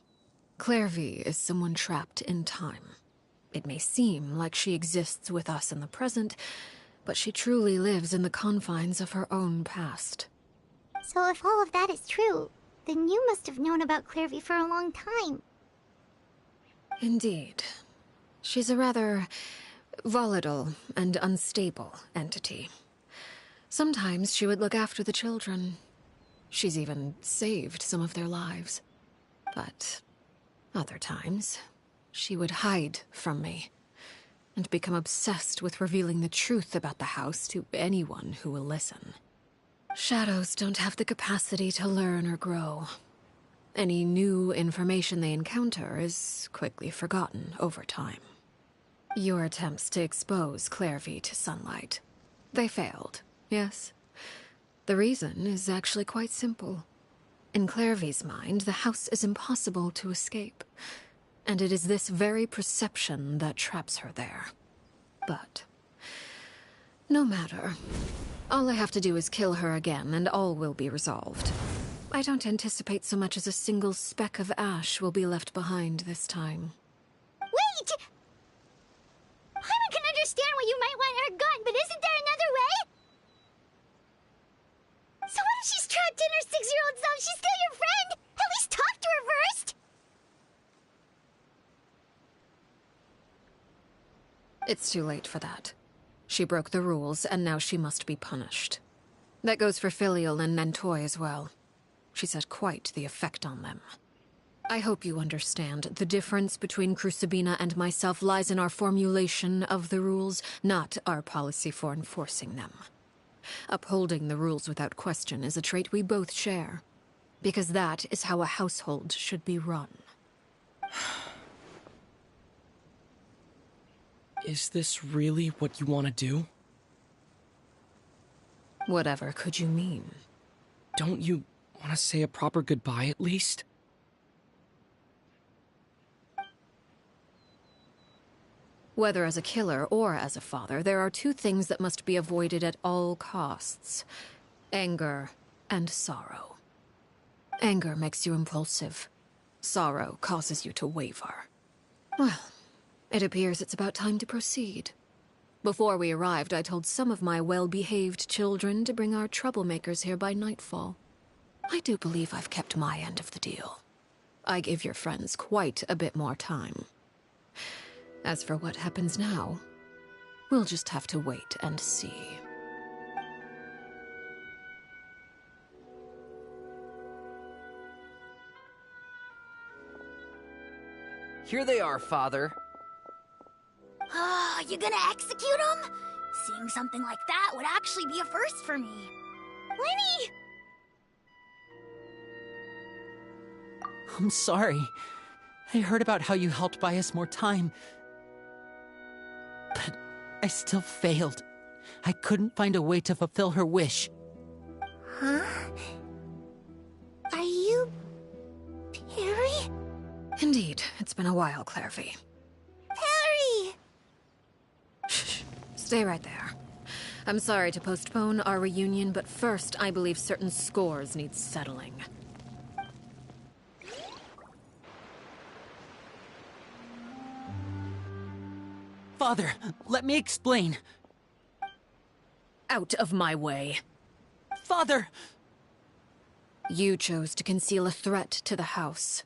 Clairvy is someone trapped in time. It may seem like she exists with us in the present, but she truly lives in the confines of her own past. So if all of that is true, then you must have known about Clairvy for a long time. Indeed. She's a rather volatile and unstable entity. Sometimes she would look after the children. She's even saved some of their lives. But other times, she would hide from me and become obsessed with revealing the truth about the house to anyone who will listen. Shadows don't have the capacity to learn or grow. Any new information they encounter is quickly forgotten over time. Your attempts to expose Clairvy to sunlight They failed, yes. The reason is actually quite simple. In Clairvy's mind, the house is impossible to escape, and it is this very perception that traps her there. But no matter. All I have to do is kill her again, and all will be resolved. I don't anticipate so much as a single speck of ash will be left behind this time. Wait! Paimon can understand why you might want her gone, but isn't there another way? So what if she's trapped in her 6-year-old self? She's still your friend! At least talk to her first! It's too late for that. She broke the rules, and now she must be punished. That goes for Filial and Nantoy as well. She's had quite the effect on them. I hope you understand. The difference between Crucibina and myself lies in our formulation of the rules, not our policy for enforcing them. Upholding the rules without question is a trait we both share, because that is how a household should be run. Is this really what you want to do? Whatever could you mean? Don't you want to say a proper goodbye at least? Whether as a killer or as a father, there are two things that must be avoided at all costs: anger and sorrow. Anger makes you impulsive. Sorrow causes you to waver. Well, it appears it's about time to proceed. Before we arrived, I told some of my well-behaved children to bring our troublemakers here by nightfall. I do believe I've kept my end of the deal. I gave your friends quite a bit more time. As for what happens now, we'll just have to wait and see. Here they are, Father. You gonna execute him? Seeing something like that would actually be a first for me. Lenny! I'm sorry. I heard about how you helped buy us more time. But I still failed. I couldn't find a way to fulfill her wish. Huh? Are you... Perry? Indeed, it's been a while, Clairvy. Perry! Shh. Stay right there. I'm sorry to postpone our reunion, but first I believe certain scores need settling. Father, let me explain. Out of my way. Father! You chose to conceal a threat to the house.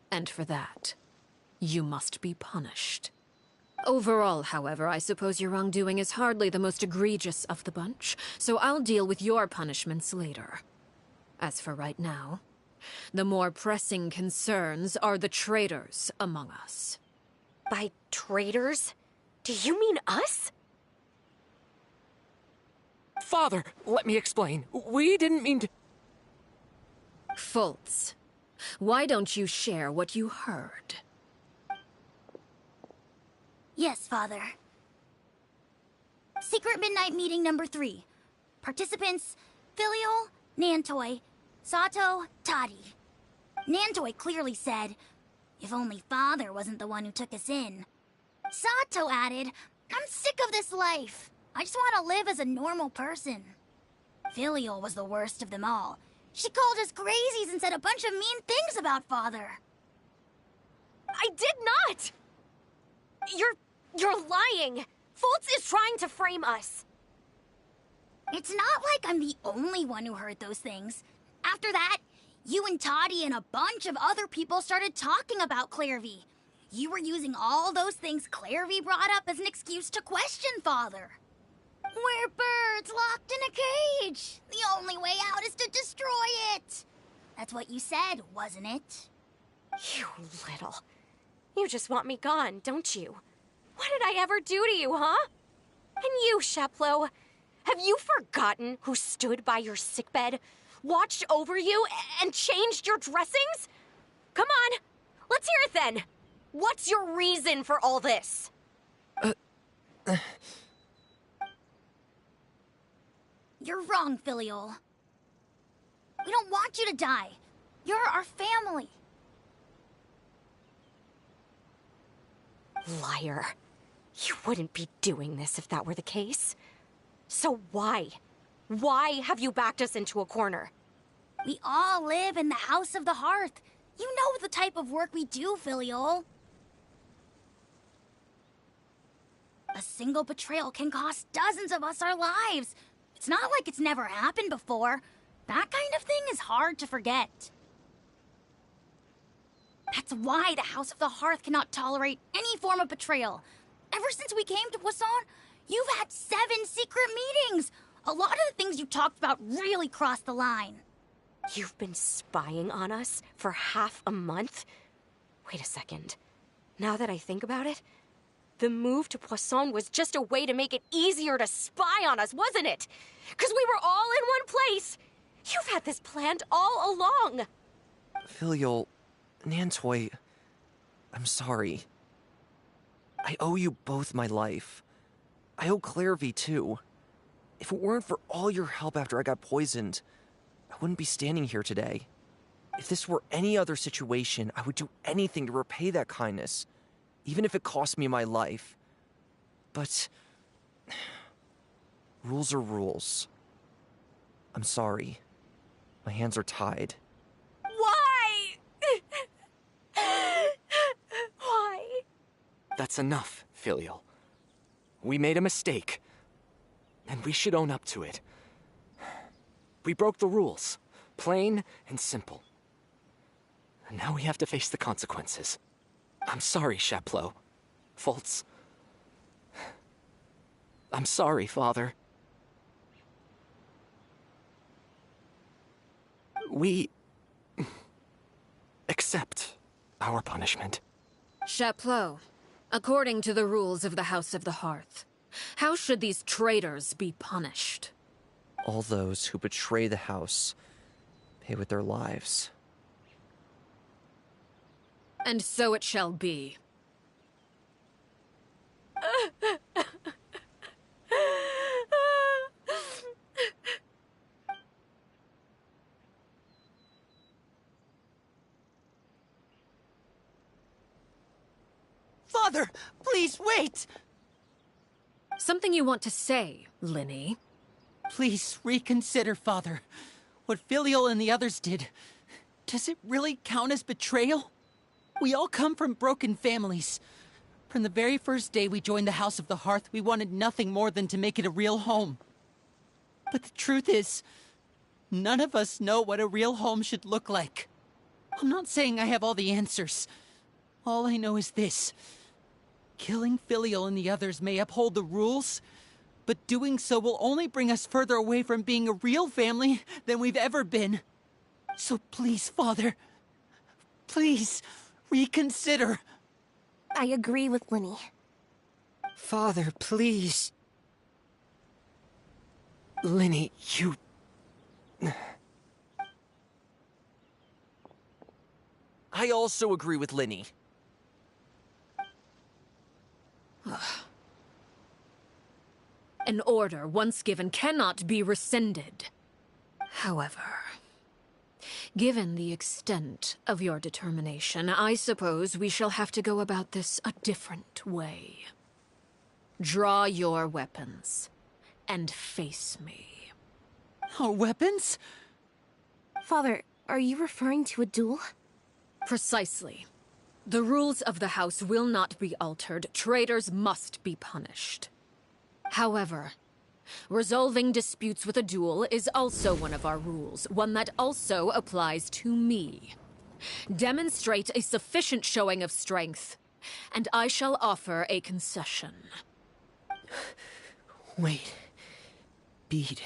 And for that, you must be punished. Overall, however, I suppose your wrongdoing is hardly the most egregious of the bunch, so I'll deal with your punishments later. As for right now, the more pressing concerns are the traitors among us. By traitors? Do you mean us? Father, let me explain. We didn't mean to... Fultz, why don't you share what you heard? Yes, Father. Secret Midnight Meeting number 3. Participants: Filial, Nantoy, Sato, Toddy. Nantoy clearly said, "If only Father wasn't the one who took us in." Sato added, "I'm sick of this life. I just want to live as a normal person." Filial was the worst of them all. She called us crazies and said a bunch of mean things about Father. I did not! You're lying! Fultz is trying to frame us. It's not like I'm the only one who heard those things. After that, you and Toddy and a bunch of other people started talking about Clairvy. You were using all those things Clairvy brought up as an excuse to question Father. We're birds locked in a cage. The only way out is to destroy it. That's what you said, wasn't it? You little... You just want me gone, don't you? What did I ever do to you, huh? And you, Sheplo, have you forgotten who stood by your sickbed, watched over you, and changed your dressings? Come on, let's hear it then. What's your reason for all this? You're wrong, Filiol. We don't want you to die. You're our family. Liar. You wouldn't be doing this if that were the case. So why? Why have you backed us into a corner? We all live in the House of the Hearth. You know the type of work we do, Filiol. A single betrayal can cost dozens of us our lives. It's not like it's never happened before. That kind of thing is hard to forget. That's why the House of the Hearth cannot tolerate any form of betrayal. Ever since we came to Poisson, you've had 7 secret meetings. A lot of the things you talked about really crossed the line. You've been spying on us for half a month? Wait a second. Now that I think about it, the move to Poisson was just a way to make it easier to spy on us, wasn't it? Because we were all in one place. You've had this planned all along. Filiol, Nantoy, I'm sorry. I owe you both my life. I owe Clairvy too. If it weren't for all your help after I got poisoned, I wouldn't be standing here today. If this were any other situation, I would do anything to repay that kindness, even if it cost me my life. But rules are rules. I'm sorry. My hands are tied. Why? Why? That's enough, Filiol. We made a mistake, and we should own up to it. We broke the rules, plain and simple. And now we have to face the consequences. I'm sorry, Chapleau. Fultz. I'm sorry, Father. We accept our punishment. Chapleau, according to the rules of the House of the Hearth, how should these traitors be punished? All those who betray the house pay with their lives. And so it shall be. Father, please wait! Something you want to say, Linny? Please reconsider, Father. What Filiol and the others did, does it really count as betrayal? We all come from broken families. From the very first day we joined the House of the Hearth, we wanted nothing more than to make it a real home. But the truth is, none of us know what a real home should look like. I'm not saying I have all the answers. All I know is this. Killing Filiol and the others may uphold the rules, but doing so will only bring us further away from being a real family than we've ever been. So please, Father, please reconsider. I agree with Linny. Father, please. Linny, you... I also agree with Linny. An order once given cannot be rescinded. However, given the extent of your determination, I suppose we shall have to go about this a different way. Draw your weapons and face me. Our weapons? Father, are you referring to a duel? Precisely. The rules of the House will not be altered. Traitors must be punished. However, resolving disputes with a duel is also one of our rules, one that also applies to me. Demonstrate a sufficient showing of strength, and I shall offer a concession. Wait. Beat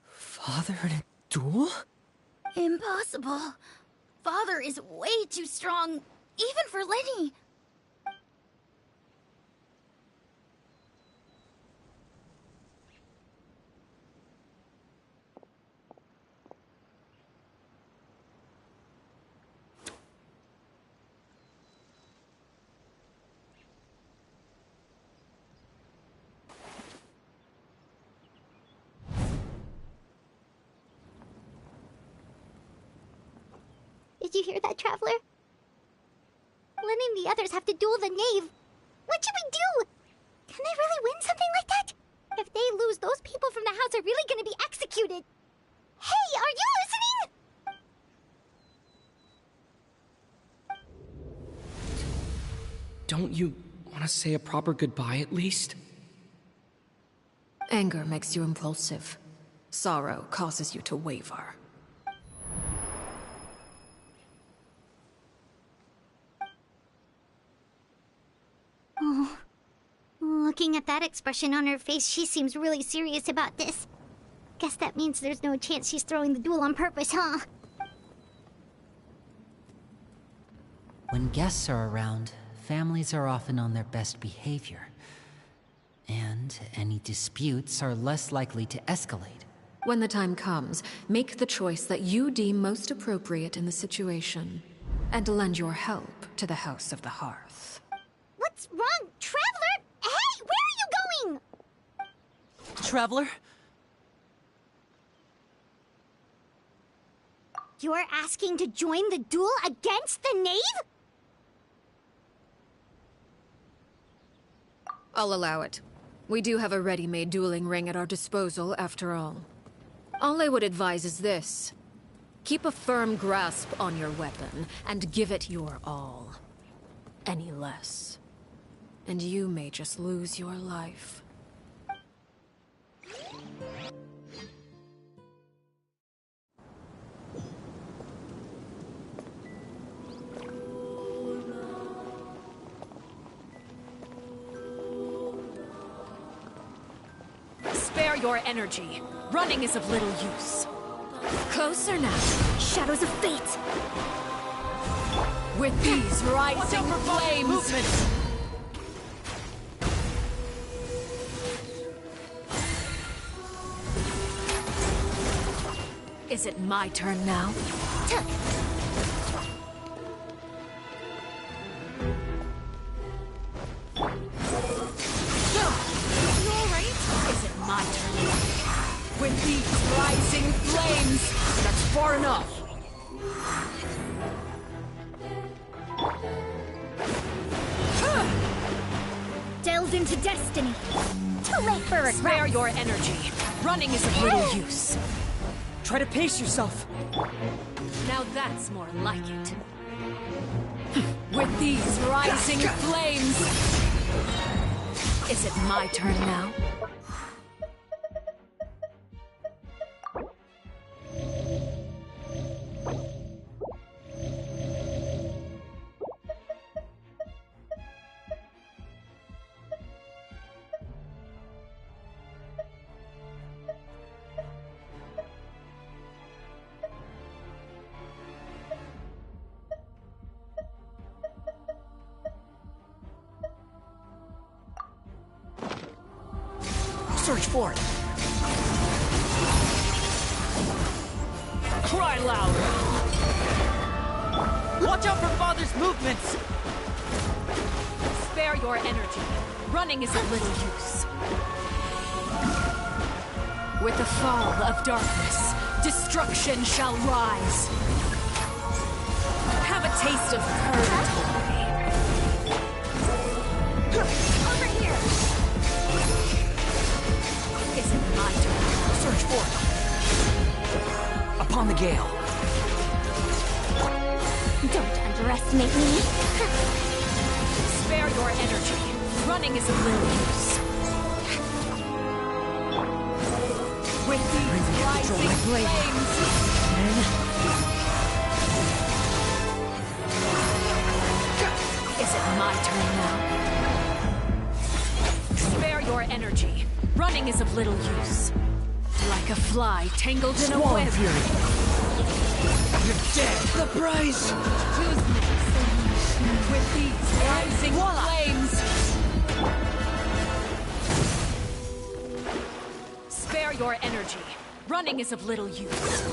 Father in a duel? Impossible. Father is way too strong, even for Linny. Did you hear that, Traveler? Letting the others have to duel the knave. What should we do? Can they really win something like that? If they lose, those people from the house are really gonna be executed. Hey, are you listening? Don't you want to say a proper goodbye at least? Anger makes you impulsive. Sorrow causes you to waver. Oh. Looking at that expression on her face, she seems really serious about this. Guess that means there's no chance she's throwing the duel on purpose, huh? When guests are around, families are often on their best behavior. And any disputes are less likely to escalate. When the time comes, make the choice that you deem most appropriate in the situation, and lend your help to the House of the Hearth. What's wrong, Traveler? Hey, where are you going? Traveler? You're asking to join the duel against the knave? I'll allow it. We do have a ready-made dueling ring at our disposal, after all. All I would advise is this. Keep a firm grasp on your weapon, and give it your all. Any less, and you may just lose your life. Spare your energy. Running is of little use. Closer now. Shadows of fate! With these rising flames! Is it my turn now? My turn. With these rising flames! That's far enough! Delved into destiny. Too late for regret. Spare your energy. Running is of little use. Try to pace yourself. Now that's more like it. With these rising flames! Is it my turn now? Search for it! Cry louder! Watch out for Father's movements! Spare your energy. Running is of little use. With the fall of darkness, destruction shall rise. Have a taste of purgatory. Over here! Is it my turn? Search for it! Upon the gale. Don't underestimate me. Spare your energy. Running is of little use. With these rising flames. Is it my turn now? Spare your energy. Running is of little use. Like a fly tangled in a web. Fury. You're dead. The prize. Who's next? With these rising flames. Spare your energy. Running is of little use.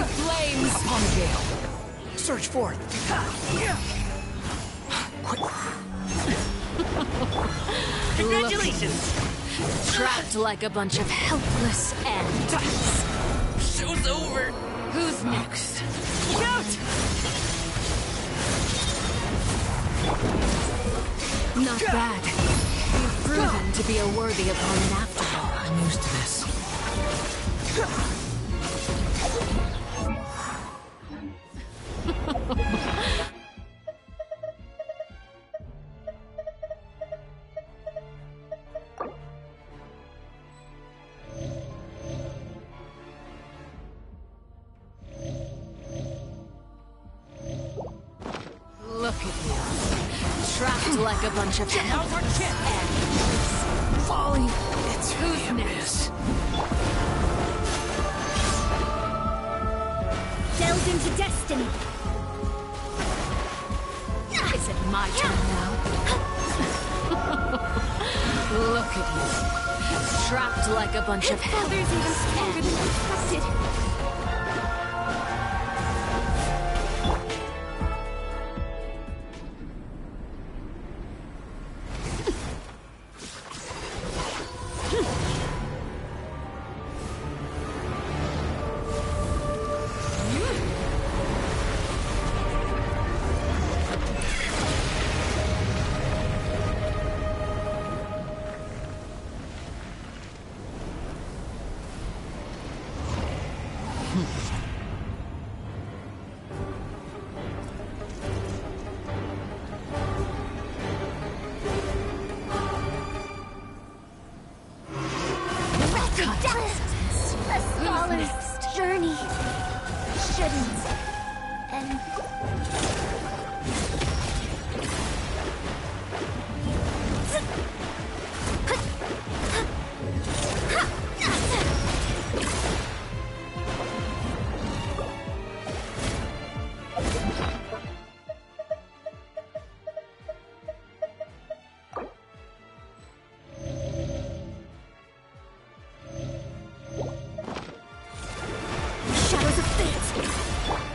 flames! Upon the gale. Surge forth. Congratulations! Trapped like a bunch of helpless ants. Show's over. Who's next? Shoot! Not bad. You've proven to be a worthy opponent after all. I'm used to this. Look at you. Trapped like a bunch of helpless ants. Folly. It's Who's next? Delved into destiny. Is it my turn now? Look at you. Trapped like a bunch of Father's even stronger than expected. A scholar's journey shouldn't end.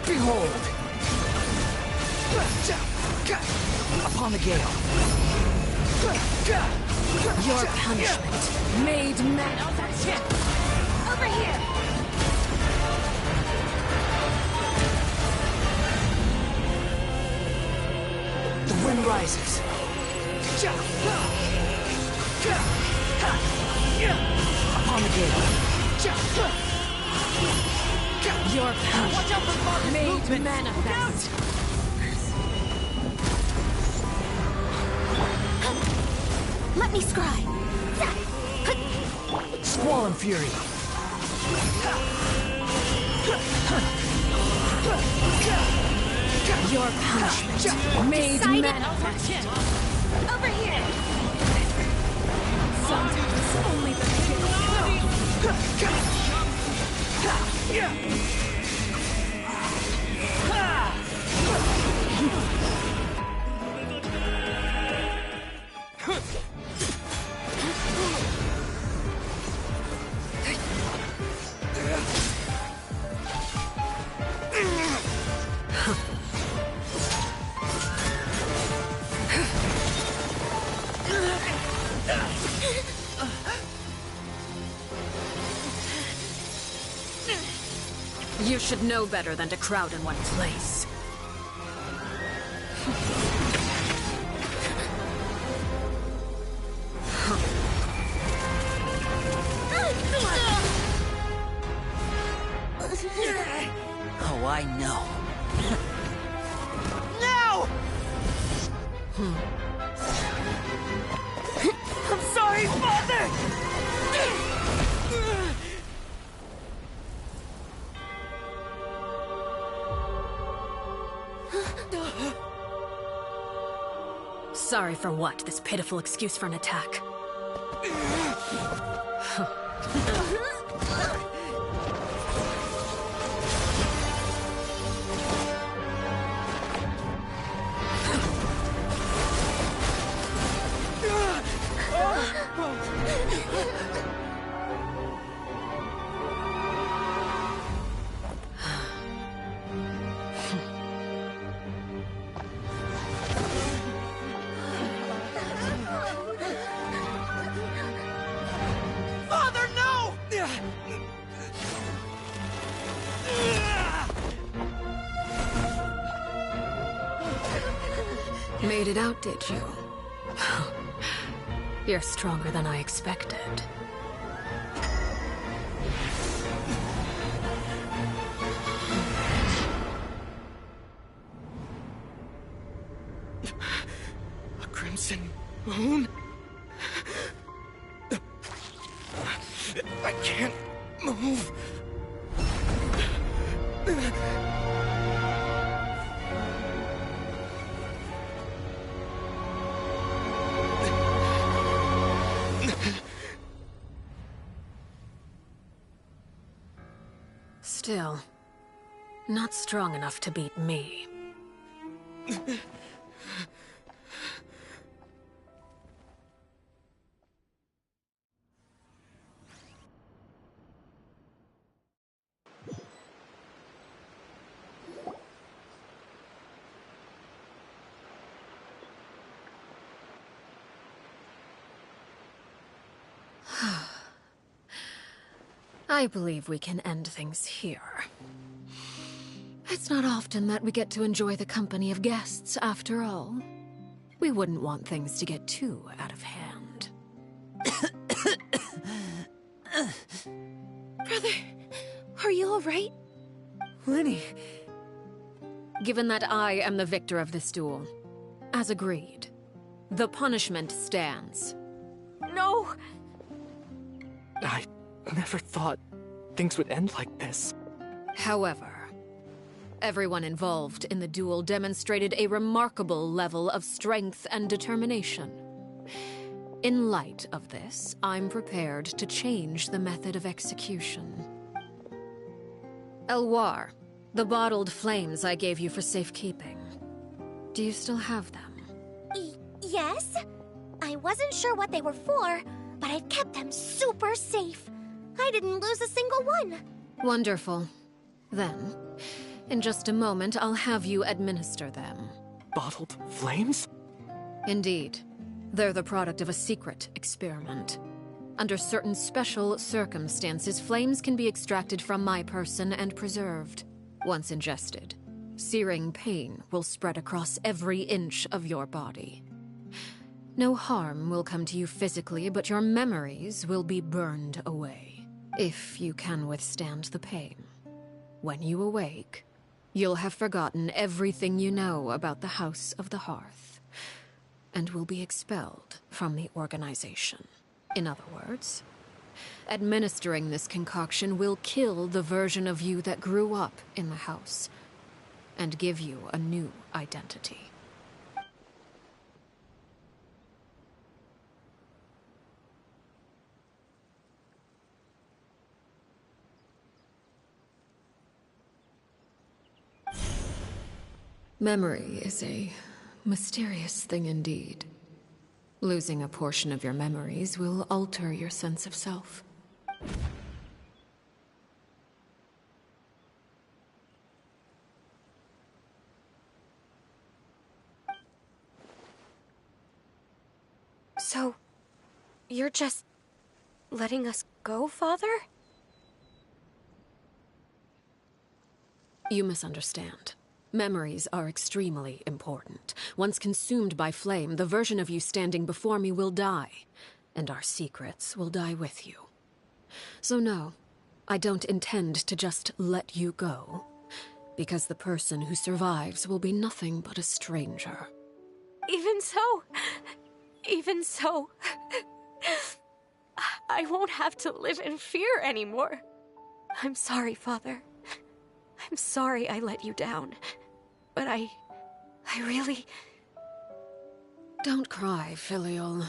Behold! Upon the gale. Your punishment made manifest. Over here! The wind rises. Upon the gale. Your punishment made manifest. Let me scry. Squall and fury. Your punishment made manifest. Over here! Sometimes only the You should know better than to crowd in one place. Oh, I know. No! I'm sorry, Father! Sorry for what? This pitiful excuse for an attack. Made it out, did you? You're stronger than I expected. A crimson moon? I can't move. Still, not strong enough to beat me. I believe we can end things here. It's not often that we get to enjoy the company of guests, after all. We wouldn't want things to get too out of hand. Brother, are you alright? Lenny. Given that I am the victor of this duel, as agreed, the punishment stands. No! I never thought things would end like this. However, everyone involved in the duel demonstrated a remarkable level of strength and determination. In light of this, I'm prepared to change the method of execution. Elwar, the bottled flames I gave you for safekeeping. Do you still have them? Yes? I wasn't sure what they were for, but I've kept them super safe. I didn't lose a single one. Wonderful. Then, in just a moment, I'll have you administer them. Bottled flames? Indeed. They're the product of a secret experiment. Under certain special circumstances, flames can be extracted from my person and preserved. Once ingested, searing pain will spread across every inch of your body. No harm will come to you physically, but your memories will be burned away, if you can withstand the pain. When you awake, you'll have forgotten everything you know about the House of the Hearth, and will be expelled from the organization. In other words, administering this concoction will kill the version of you that grew up in the house, and give you a new identity. Memory is a mysterious thing indeed. Losing a portion of your memories will alter your sense of self. So, you're just letting us go, Father? You misunderstand. Memories are extremely important. Once consumed by flame, the version of you standing before me will die, and our secrets will die with you. So no, I don't intend to just let you go, because the person who survives will be nothing but a stranger. Even so, I won't have to live in fear anymore. I'm sorry, Father. I'm sorry I let you down. But I really... Don't cry, Filial.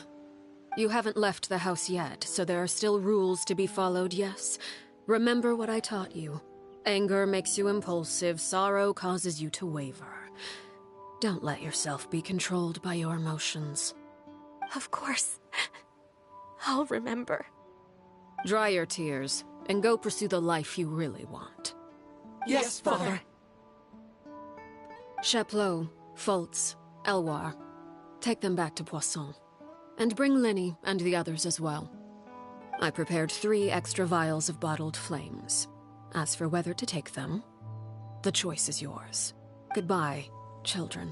You haven't left the house yet, so there are still rules to be followed, yes? Remember what I taught you. Anger makes you impulsive, sorrow causes you to waver. Don't let yourself be controlled by your emotions. Of course. I'll remember. Dry your tears, and go pursue the life you really want. Yes, Father. Chaplot, Fultz, Elwar, take them back to Poisson. And bring Linny and the others as well. I prepared 3 extra vials of bottled flames. As for whether to take them, the choice is yours. Goodbye, children.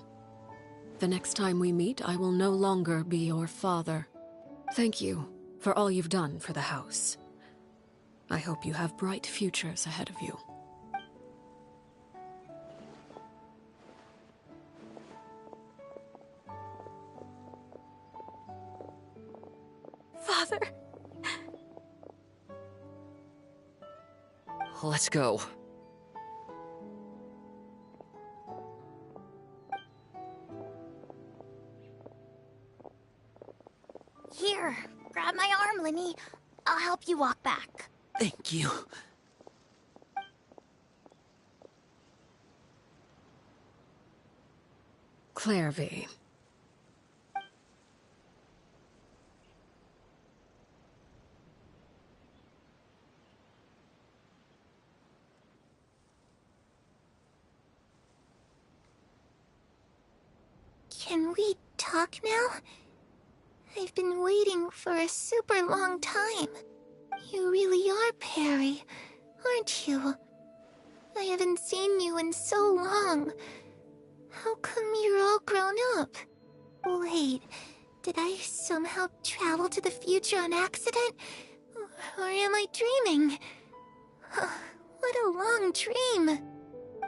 The next time we meet, I will no longer be your father. Thank you for all you've done for the house. I hope you have bright futures ahead of you. Father. Let's go. Here, grab my arm, Linny. I'll help you walk back. Thank you. Clairvy. Can we talk now? I've been waiting for a super long time. You really are Perry, aren't you? I haven't seen you in so long. How come you're all grown up? Wait, did I somehow travel to the future on accident? Or am I dreaming? What a long dream.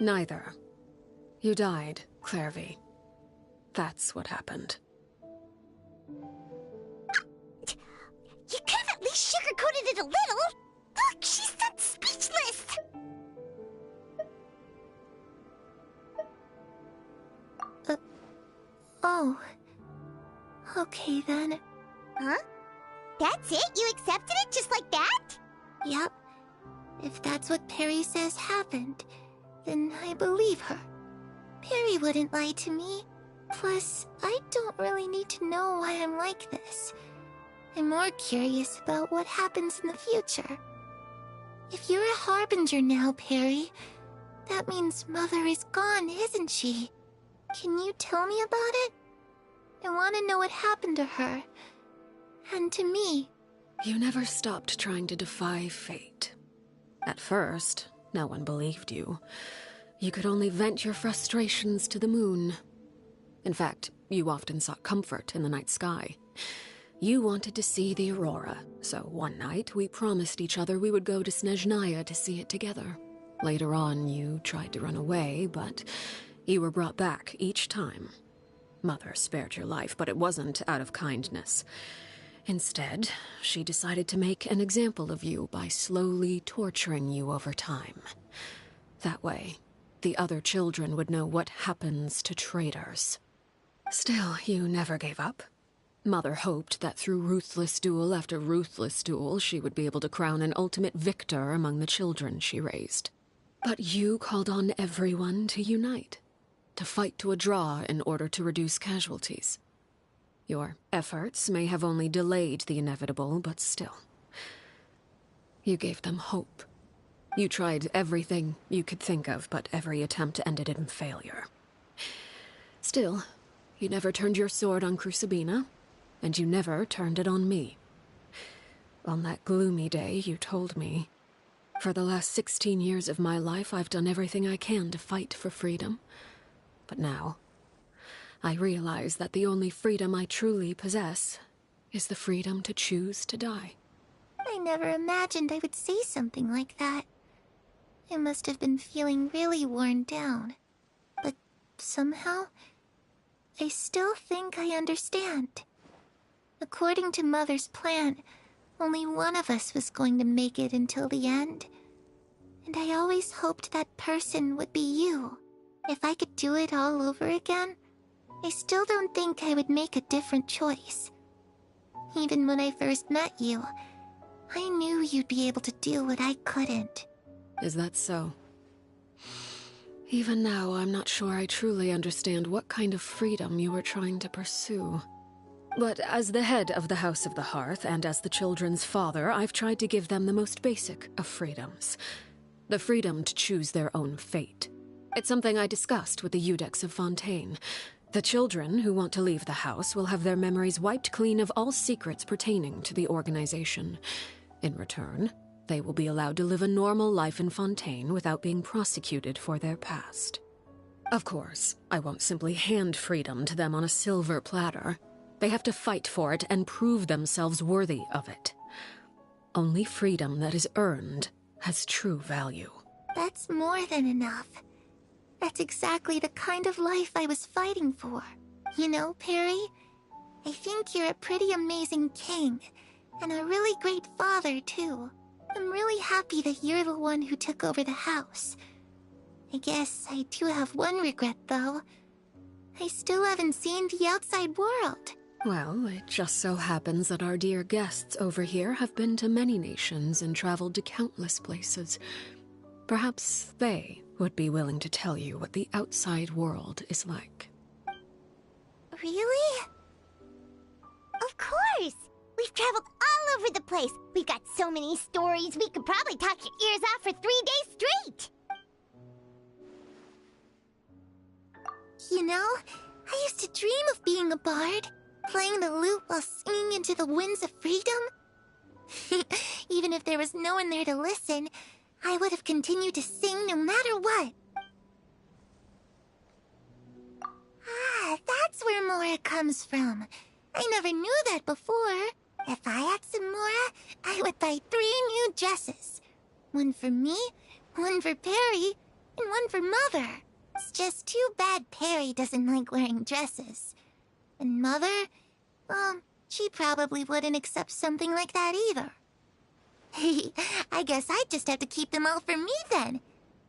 Neither. You died, Clairvy. That's what happened. You could have at least sugarcoated it a little. Look, she's that speechless. Oh. Okay then. Huh? That's it? You accepted it just like that? Yep. If that's what Perry says happened, then I believe her. Perry wouldn't lie to me. Plus, I don't really need to know why I'm like this. I'm more curious about what happens in the future. If you're a harbinger now, Perry, that means Mother is gone, isn't she? Can you tell me about it? I want to know what happened to her. And to me. You never stopped trying to defy fate. At first, no one believed you. You could only vent your frustrations to the moon. In fact, you often sought comfort in the night sky. You wanted to see the aurora, so one night we promised each other we would go to Snezhnaya to see it together. Later on, you tried to run away, but you were brought back each time. Mother spared your life, but it wasn't out of kindness. Instead, she decided to make an example of you by slowly torturing you over time. That way, the other children would know what happens to traitors. Still, you never gave up. Mother hoped that through ruthless duel after ruthless duel, she would be able to crown an ultimate victor among the children she raised. But you called on everyone to unite, to fight to a draw in order to reduce casualties. Your efforts may have only delayed the inevitable, but still. You gave them hope. You tried everything you could think of, but every attempt ended in failure. Still, you never turned your sword on Crucibina, and you never turned it on me. On that gloomy day, you told me, "For the last 16 years of my life, I've done everything I can to fight for freedom. But now, I realize that the only freedom I truly possess is the freedom to choose to die." I never imagined I would say something like that. I must have been feeling really worn down. But somehow, I still think I understand. According to Mother's plan, only one of us was going to make it until the end. And I always hoped that person would be you. If I could do it all over again, I still don't think I would make a different choice. Even when I first met you, I knew you'd be able to do what I couldn't. Is that so? Even now, I'm not sure I truly understand what kind of freedom you were trying to pursue. But as the head of the House of the Hearth, and as the children's father, I've tried to give them the most basic of freedoms. The freedom to choose their own fate. It's something I discussed with the Iudex of Fontaine. The children who want to leave the house will have their memories wiped clean of all secrets pertaining to the organization. In return, they will be allowed to live a normal life in Fontaine without being prosecuted for their past. Of course, I won't simply hand freedom to them on a silver platter. They have to fight for it and prove themselves worthy of it. Only freedom that is earned has true value. That's more than enough. That's exactly the kind of life I was fighting for. You know, Perry, I think you're a pretty amazing king, and a really great father, too. I'm really happy that you're the one who took over the house. I guess I do have one regret, though. I still haven't seen the outside world. Well, it just so happens that our dear guests over here have been to many nations and traveled to countless places. Perhaps they would be willing to tell you what the outside world is like. Really? Of course! We've traveled all over the place. We've got so many stories, we could probably talk your ears off for 3 days straight! You know, I used to dream of being a bard, playing the lute while singing into the winds of freedom. Even if there was no one there to listen, I would have continued to sing no matter what. Ah, that's where Mora comes from. I never knew that before. If I had some Mora, I would buy 3 new dresses. One for me, one for Perry, and one for Mother. It's just too bad Perry doesn't like wearing dresses. And Mother, well, she probably wouldn't accept something like that either. I guess I'd just have to keep them all for me then.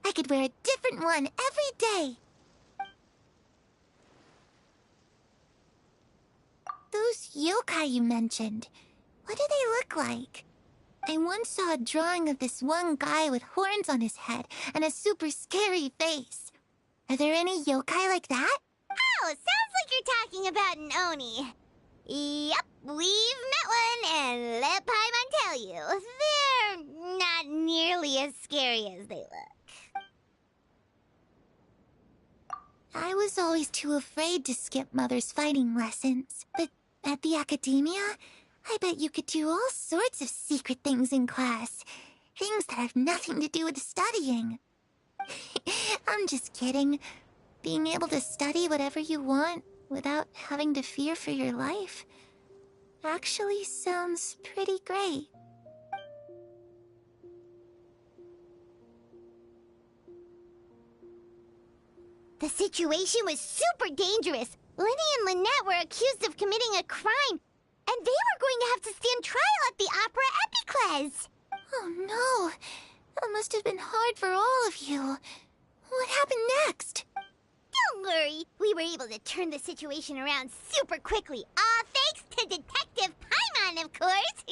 I could wear a different one every day. Those yokai you mentioned, what do they look like? I once saw a drawing of this one guy with horns on his head and a super scary face. Are there any yokai like that? Oh, sounds like you're talking about an Oni. Yep, we've met one, and let Paimon tell you, they're not nearly as scary as they look. I was always too afraid to skip Mother's fighting lessons, but at the academia, I bet you could do all sorts of secret things in class. Things that have nothing to do with studying. I'm just kidding. Being able to study whatever you want without having to fear for your life actually sounds pretty great. The situation was super dangerous. Lenny and Lynette were accused of committing a crime, and they were going to have to stand trial at the Opera Epicles. Oh no, that must have been hard for all of you. What happened next? Don't worry, we were able to turn the situation around super quickly, all thanks to Detective Paimon, of course.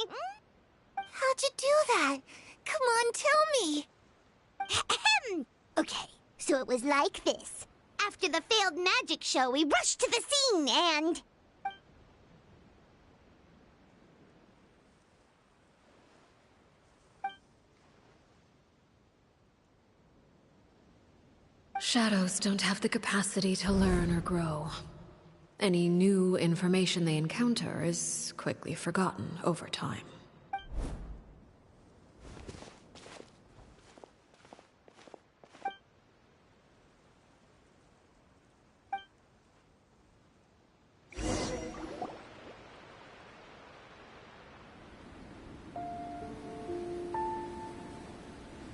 How'd you do that? Come on, tell me. Okay, so it was like this. After the failed magic show, we rushed to the scene and... Shadows don't have the capacity to learn or grow. Any new information they encounter is quickly forgotten over time.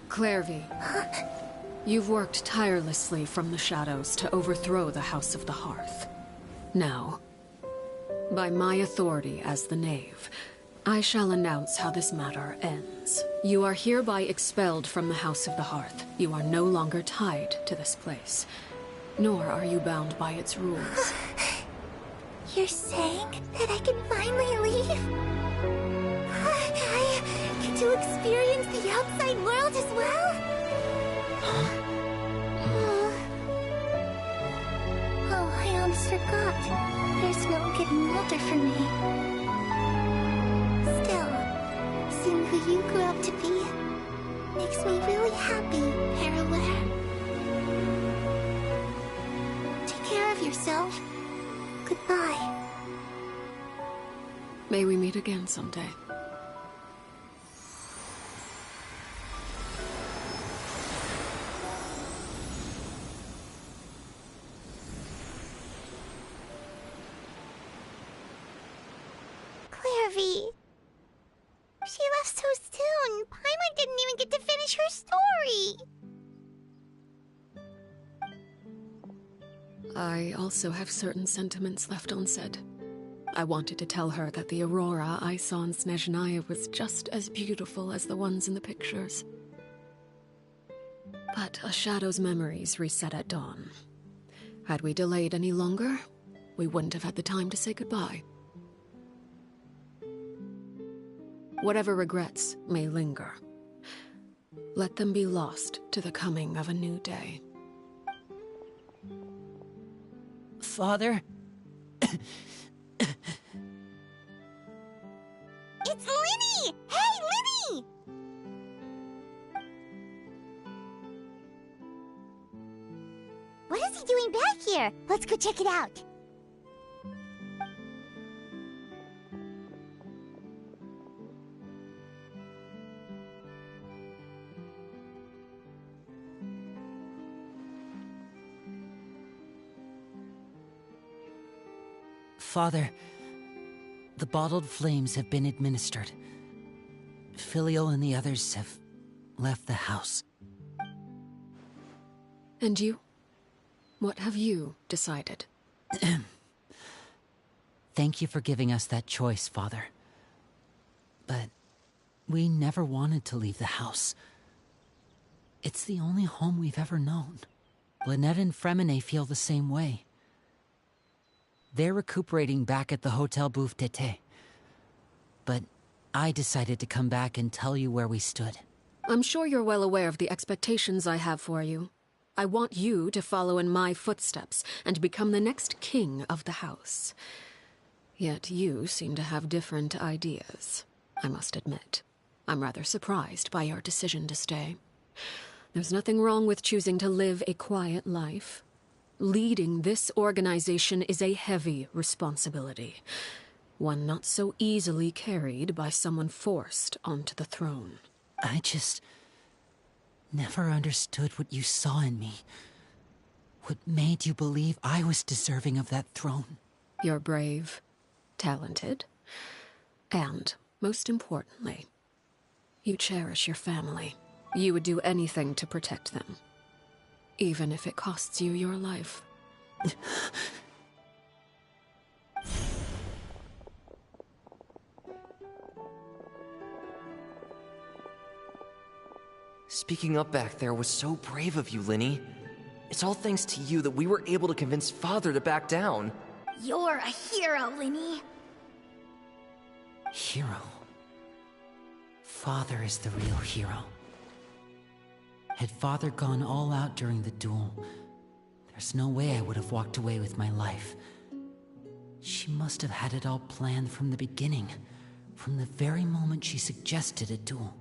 Clairvy. You've worked tirelessly from the shadows to overthrow the House of the Hearth. Now, by my authority as the Knave, I shall announce how this matter ends. You are hereby expelled from the House of the Hearth. You are no longer tied to this place, nor are you bound by its rules. You're saying that I can finally leave? I get to experience the outside world as well? Oh, I almost forgot. There's no getting older for me. Still, seeing who you grew up to be makes me really happy, Paraware. Take care of yourself. Goodbye. May we meet again someday. Clarvy. She left so soon. Paimon didn't even get to finish her story. I also have certain sentiments left unsaid. I wanted to tell her that the aurora I saw in Snezhnaya was just as beautiful as the ones in the pictures. But a shadow's memories reset at dawn. Had we delayed any longer, we wouldn't have had the time to say goodbye. Whatever regrets may linger, let them be lost to the coming of a new day. Father? It's Linny! Hey, Linny! What is he doing back here? Let's go check it out. Father, the bottled flames have been administered. Filial and the others have left the house. And you? What have you decided? Thank you for giving us that choice, Father. But we never wanted to leave the house. It's the only home we've ever known. Lynette and Fremine feel the same way. They're recuperating back at the Hotel Bouffe d'été. But I decided to come back and tell you where we stood. I'm sure you're well aware of the expectations I have for you. I want you to follow in my footsteps and become the next king of the house. Yet you seem to have different ideas, I must admit. I'm rather surprised by your decision to stay. There's nothing wrong with choosing to live a quiet life. Leading this organization is a heavy responsibility, one not so easily carried by someone forced onto the throne. I just never understood what you saw in me. What made you believe I was deserving of that throne? You're brave, talented, and, most importantly, you cherish your family. You would do anything to protect them. Even if it costs you your life. Speaking up back there was so brave of you, Linny. It's all thanks to you that we were able to convince Father to back down. You're a hero, Linny. Hero? Father is the real hero. Had Father gone all out during the duel, there's no way I would have walked away with my life. She must have had it all planned from the beginning, from the very moment she suggested a duel.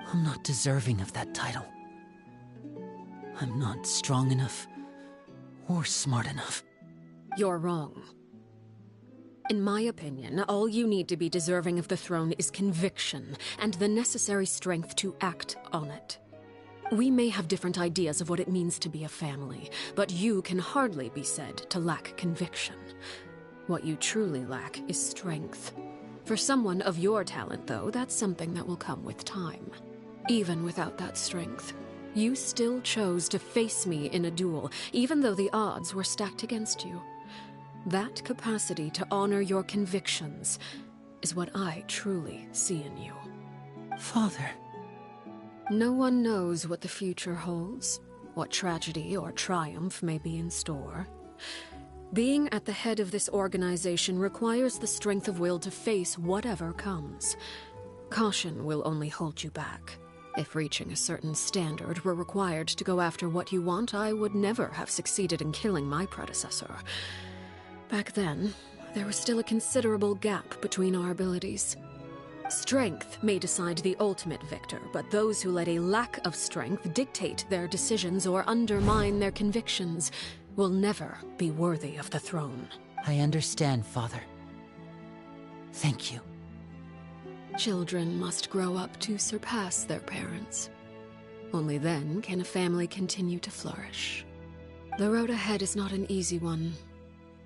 I'm not deserving of that title. I'm not strong enough, or smart enough. You're wrong. In my opinion, all you need to be deserving of the throne is conviction, and the necessary strength to act on it. We may have different ideas of what it means to be a family, but you can hardly be said to lack conviction. What you truly lack is strength. For someone of your talent, though, that's something that will come with time. Even without that strength, you still chose to face me in a duel, even though the odds were stacked against you. That capacity to honor your convictions is what I truly see in you. Father. No one knows what the future holds, what tragedy or triumph may be in store. Being at the head of this organization requires the strength of will to face whatever comes. Caution will only hold you back. If reaching a certain standard were required to go after what you want, I would never have succeeded in killing my predecessor. Back then, there was still a considerable gap between our abilities. Strength may decide the ultimate victor, but those who let a lack of strength dictate their decisions or undermine their convictions will never be worthy of the throne. I understand, Father. Thank you. Children must grow up to surpass their parents. Only then can a family continue to flourish. The road ahead is not an easy one,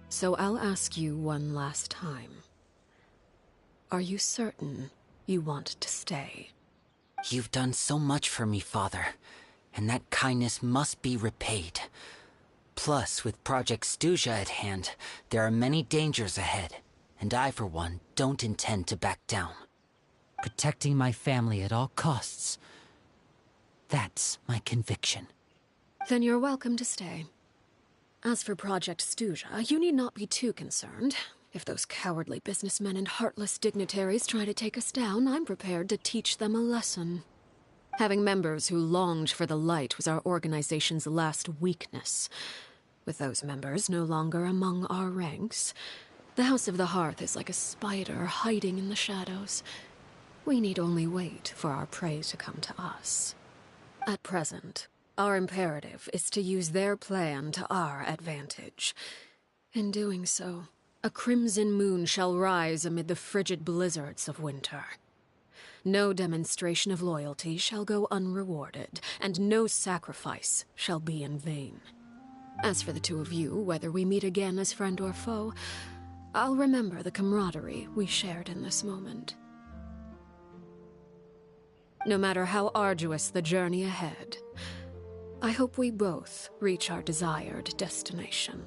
so I'll ask you one last time. Are you certain you want to stay? You've done so much for me, Father, and that kindness must be repaid. Plus, with Project Stuja at hand, there are many dangers ahead, and I, for one, don't intend to back down. Protecting my family at all costs. That's my conviction. Then you're welcome to stay. As for Project Stuja, you need not be too concerned. If those cowardly businessmen and heartless dignitaries try to take us down, I'm prepared to teach them a lesson. Having members who longed for the light was our organization's last weakness. With those members no longer among our ranks, the House of the Hearth is like a spider hiding in the shadows. We need only wait for our prey to come to us. At present, our imperative is to use their plan to our advantage. In doing so, a crimson moon shall rise amid the frigid blizzards of winter. No demonstration of loyalty shall go unrewarded, and no sacrifice shall be in vain. As for the two of you, whether we meet again as friend or foe, I'll remember the camaraderie we shared in this moment. No matter how arduous the journey ahead, I hope we both reach our desired destination.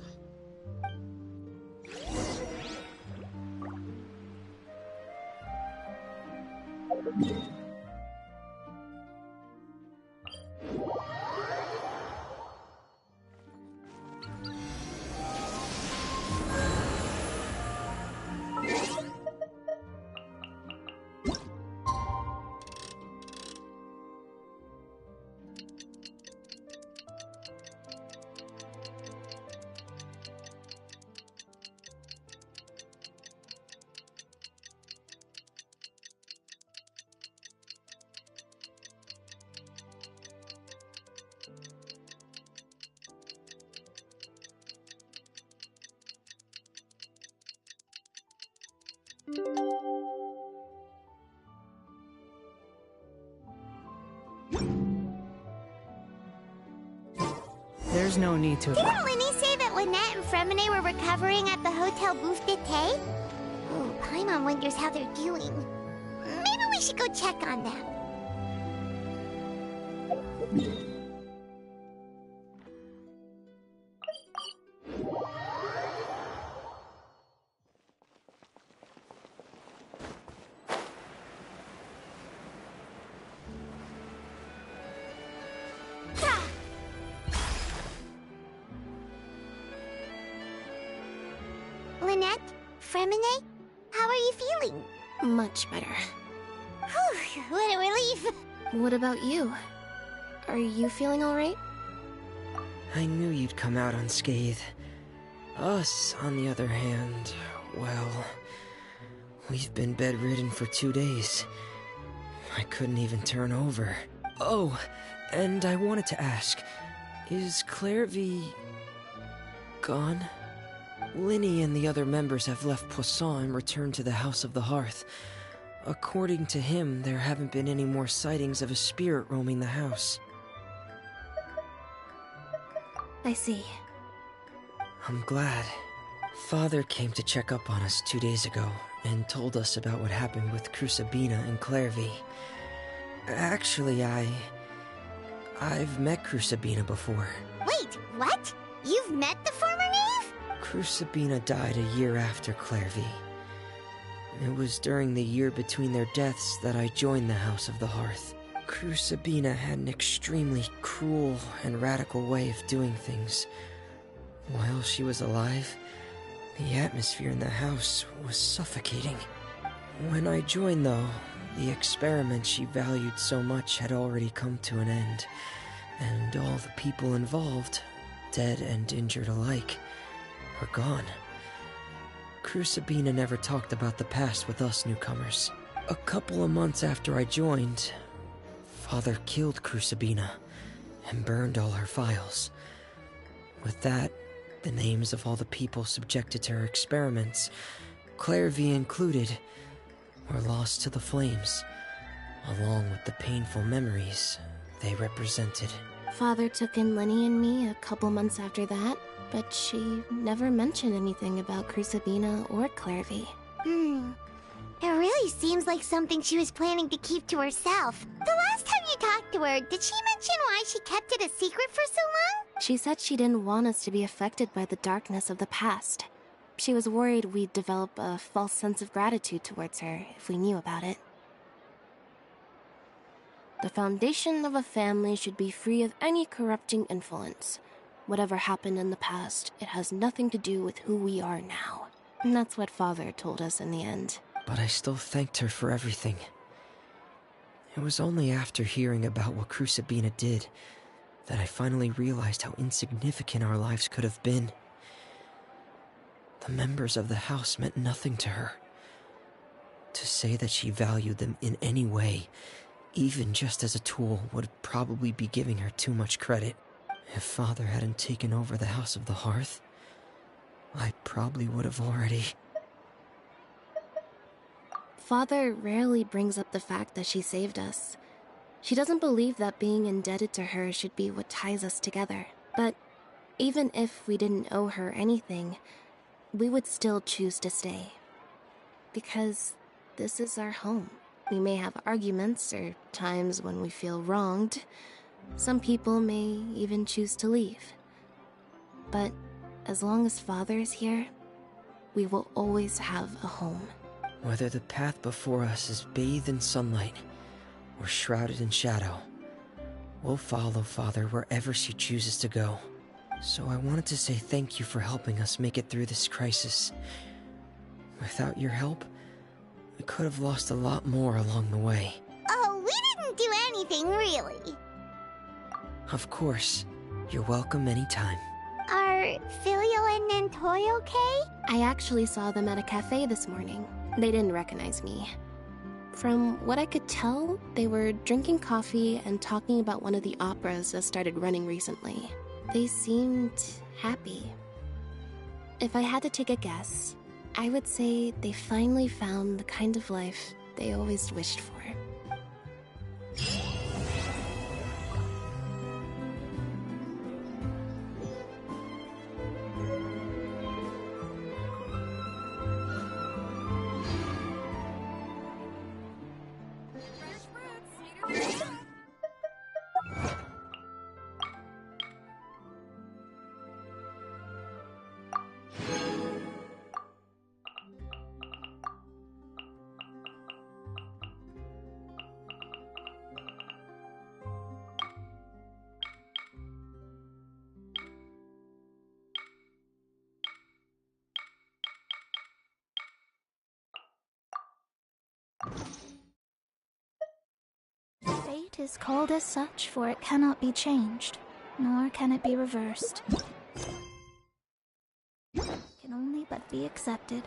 There's no need to... Didn't Linny say that Lynette and Fremine were recovering at the Hotel Bouffe d'été? Oh, Paimon wonders how they're doing. Maybe we should go check on them. Lynette? Fremine? How are you feeling? Much better. Whew, what a relief! What about you? Are you feeling alright? I knew you'd come out unscathed. Us, on the other hand, well... we've been bedridden for 2 days. I couldn't even turn over. Oh, and I wanted to ask, is Clairvy... gone? Linny and the other members have left Poisson and returned to the House of the Hearth. According to him, there haven't been any more sightings of a spirit roaming the house. I see. I'm glad. Father came to check up on us 2 days ago and told us about what happened with Crusabina and Clairvy. Actually, I've met Crusabina before. Wait, what? You've met the former knave? Crusabina died a year after Clairvy. It was during the year between their deaths that I joined the House of the Hearth. Crusabina had an extremely cruel and radical way of doing things. While she was alive, the atmosphere in the house was suffocating. When I joined, though, the experiment she valued so much had already come to an end, and all the people involved, dead and injured alike, were gone. Crusabina never talked about the past with us newcomers. A couple of months after I joined, Father killed Crusabina and burned all her files. With that, the names of all the people subjected to her experiments, Clairvy included, were lost to the flames, along with the painful memories they represented. Father took in Linny and me a couple months after that, but she never mentioned anything about Crusabina or Clairvy. It really seems like something she was planning to keep to herself. The last time you talked to her, did she mention why she kept it a secret for so long? She said she didn't want us to be affected by the darkness of the past. She was worried we'd develop a false sense of gratitude towards her if we knew about it. The foundation of a family should be free of any corrupting influence. Whatever happened in the past, it has nothing to do with who we are now. And that's what Father told us in the end. But I still thanked her for everything. It was only after hearing about what Crucibina did that I finally realized how insignificant our lives could have been. The members of the house meant nothing to her. To say that she valued them in any way, even just as a tool, would probably be giving her too much credit. If Father hadn't taken over the House of the Hearth, I probably would have already... Father rarely brings up the fact that she saved us. She doesn't believe that being indebted to her should be what ties us together. But even if we didn't owe her anything, we would still choose to stay. Because this is our home. We may have arguments or times when we feel wronged. Some people may even choose to leave. But as long as Father is here, we will always have a home. Whether the path before us is bathed in sunlight or shrouded in shadow, we'll follow Father wherever she chooses to go. So I wanted to say thank you for helping us make it through this crisis. Without your help, we could have lost a lot more along the way. Oh, we didn't do anything, really. Of course. You're welcome anytime. Are Filial and Nantoy okay? I actually saw them at a cafe this morning. They didn't recognize me. From what I could tell, they were drinking coffee and talking about one of the operas that started running recently. They seemed happy. If I had to take a guess, I would say they finally found the kind of life they always wished for. Fate is called as such, for it cannot be changed, nor can it be reversed. It can only but be accepted.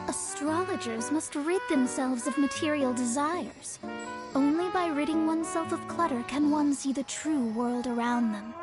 Astrologers must rid themselves of material desires. Only by ridding oneself of clutter can one see the true world around them.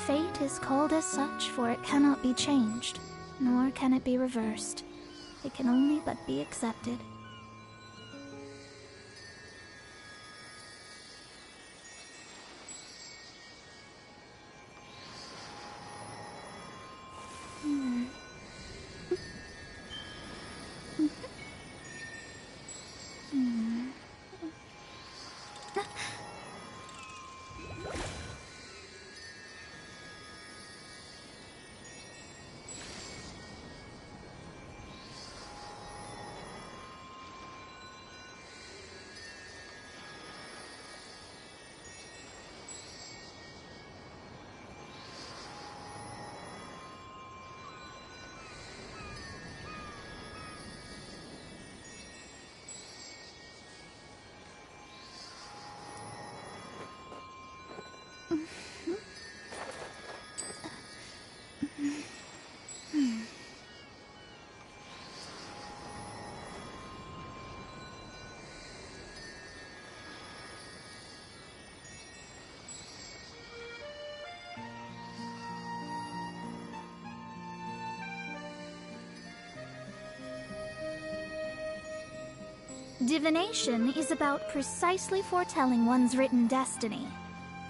Fate is called as such, for it cannot be changed, nor can it be reversed. It can only but be accepted. Divination is about precisely foretelling one's written destiny.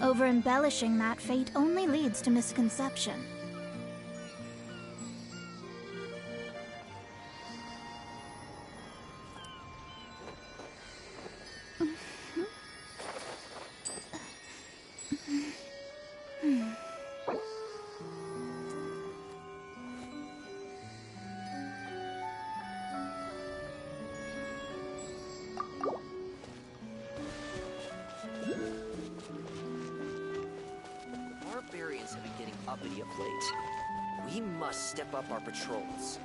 Over-embellishing that fate only leads to misconception. Barbarians have been getting uppity of late. We must step up our patrols.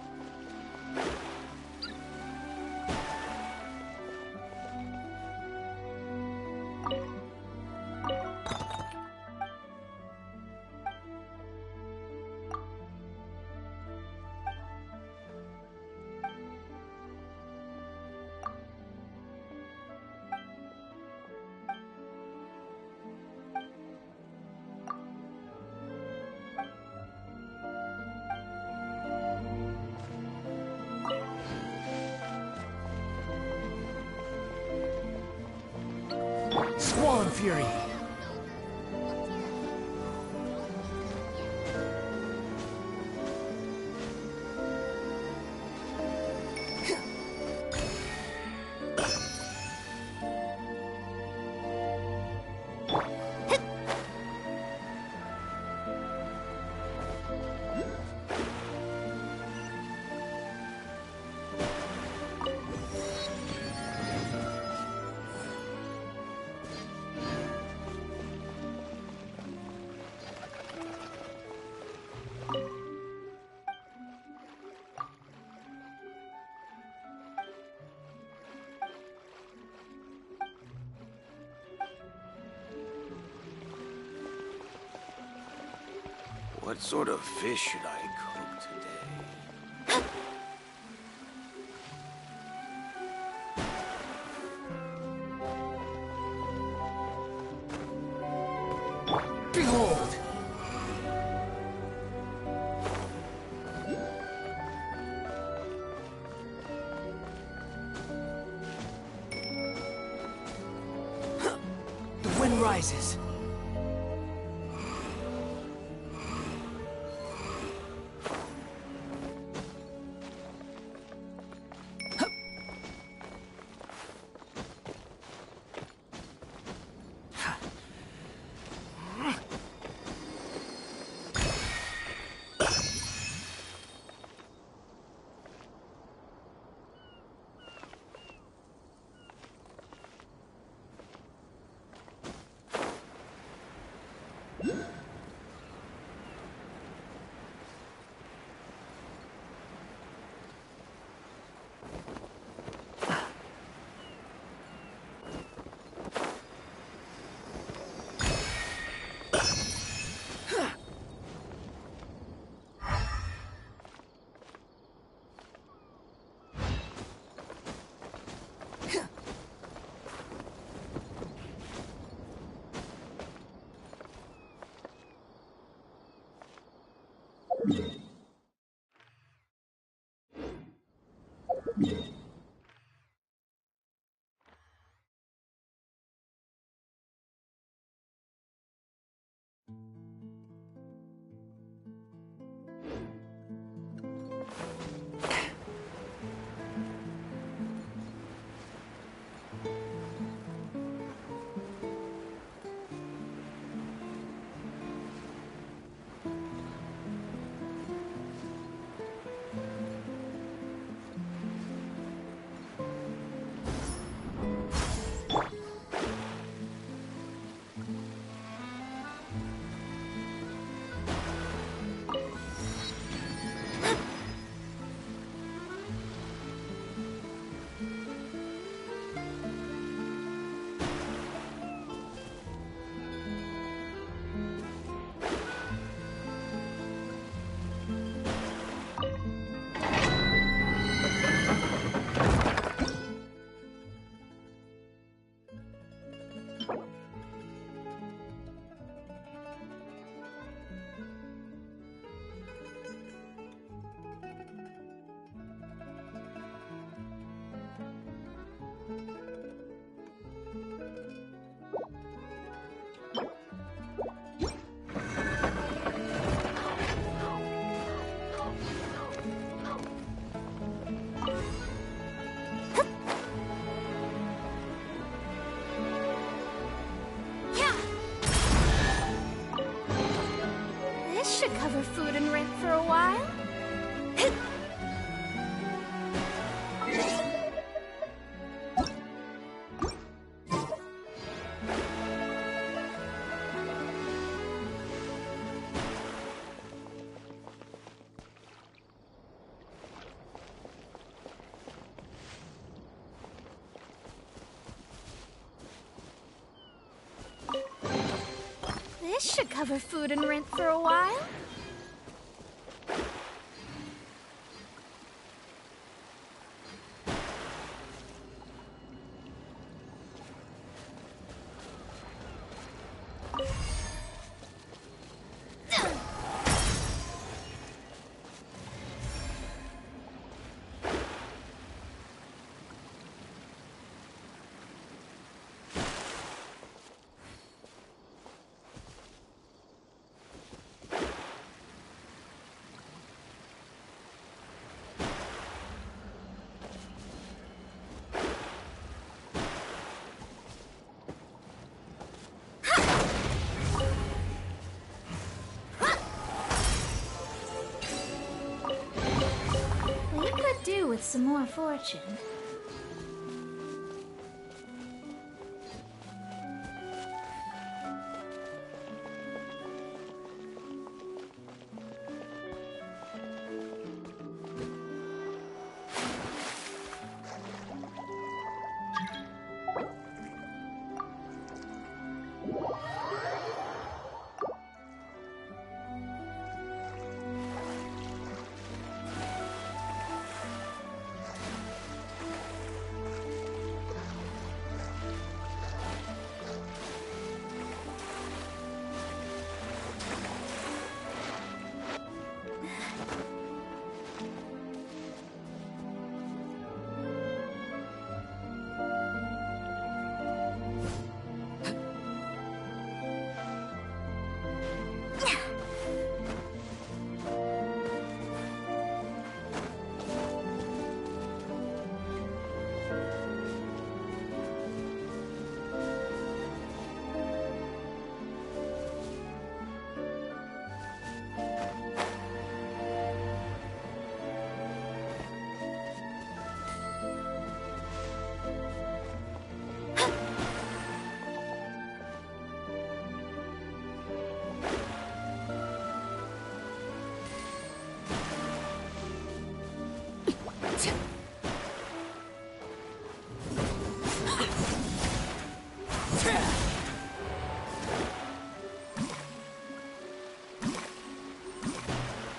Squall and Fury! What sort of fish should I cook today? Behold! The wind rises. This should cover food and rent for a while. This should cover food and rent for a while. With some more fortune.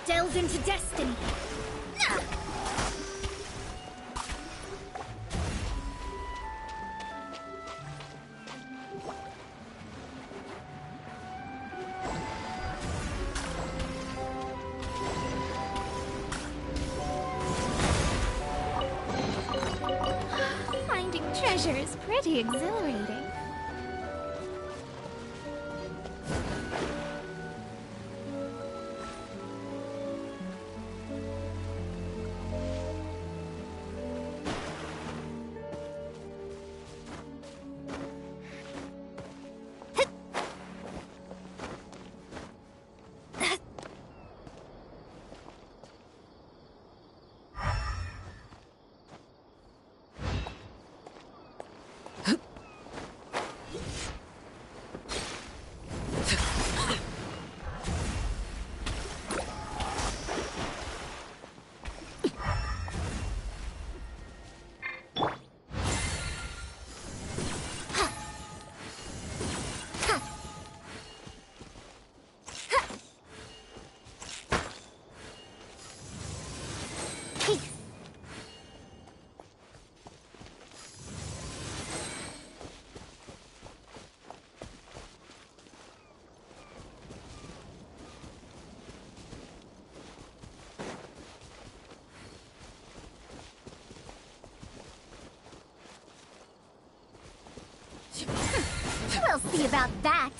Delve into destiny. Sure is pretty exhilarating. We'll see about that.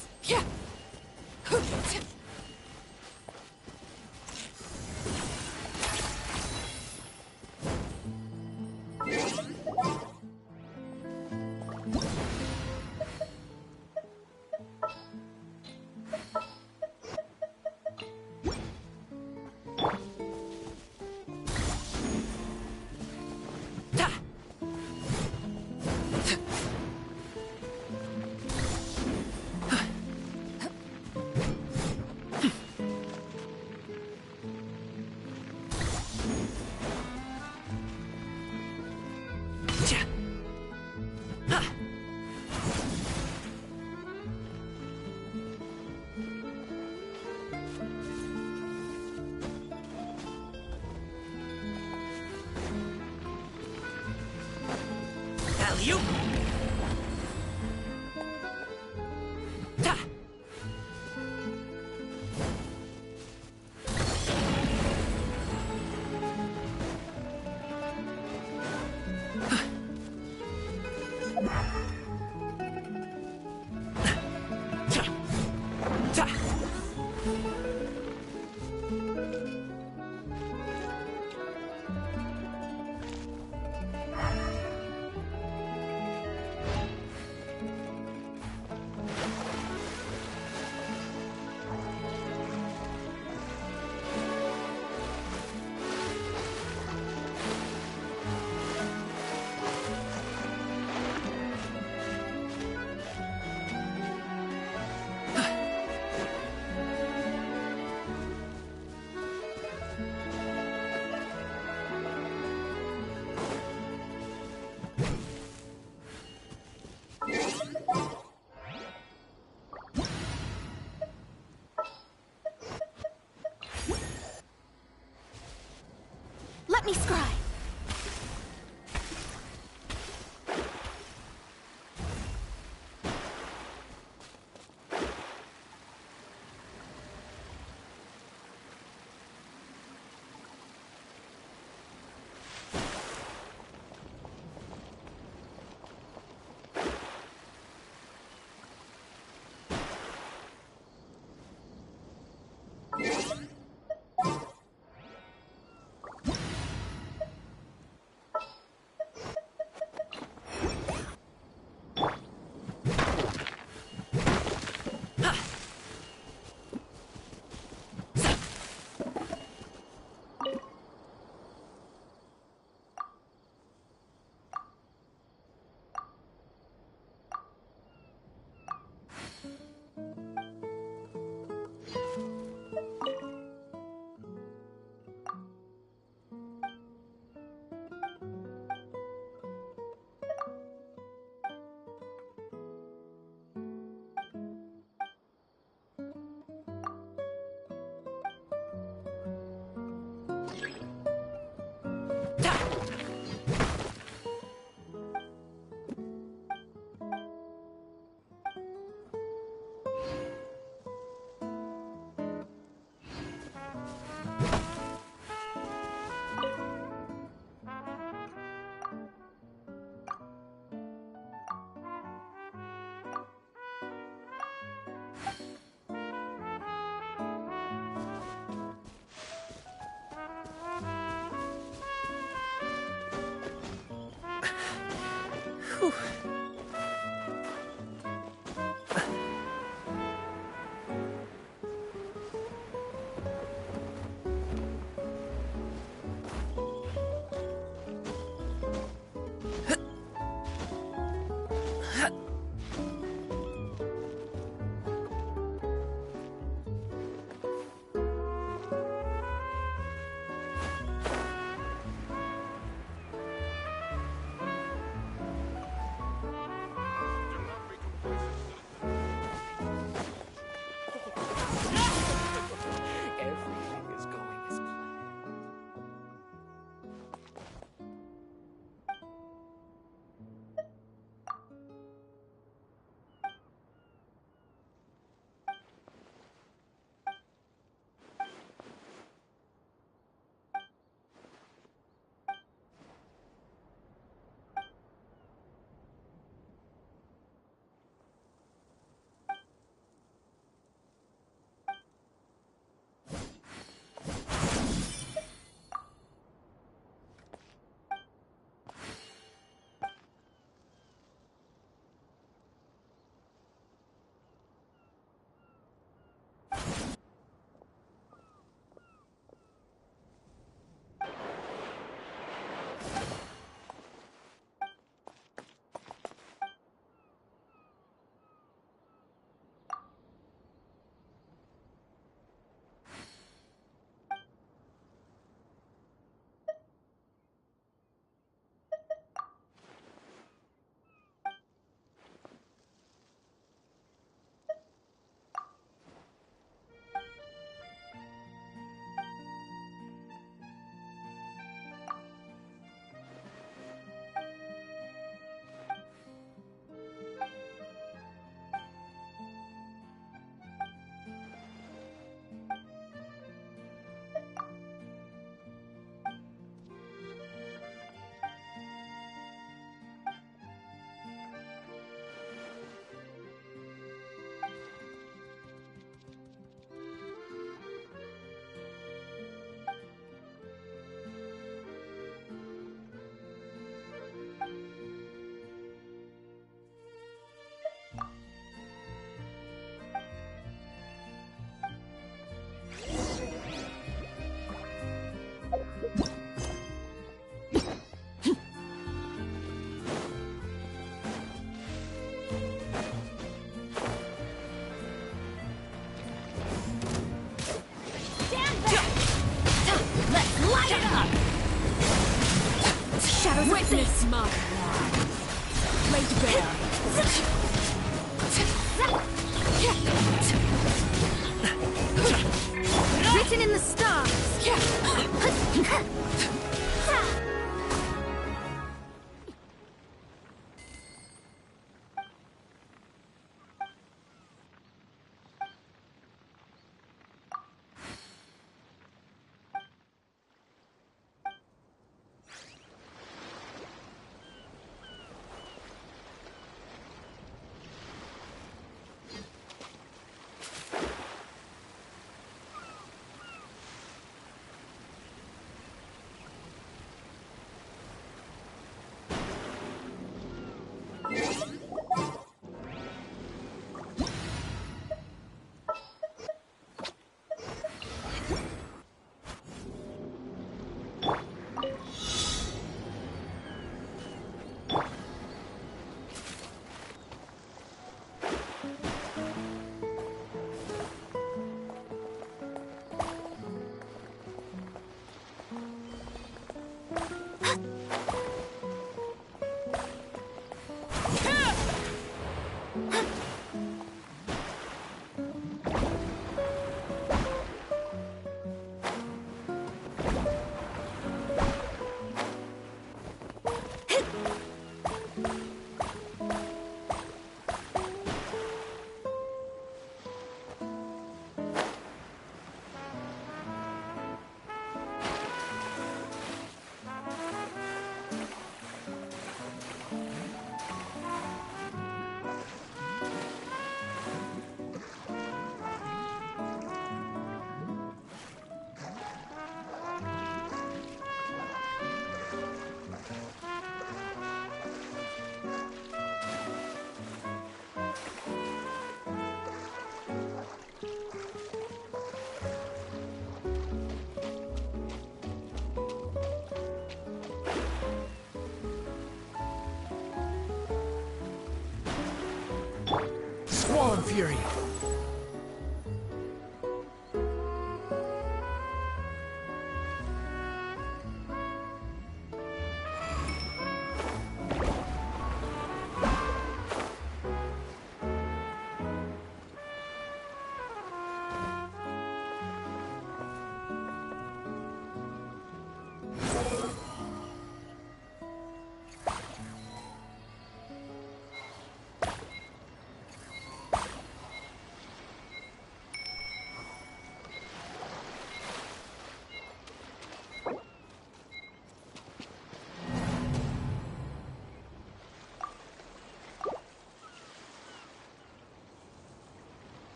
Alley-oop! Let me scry. Whew. Everything is going as planned. Witness my laid bare. Written in the stars. Fury!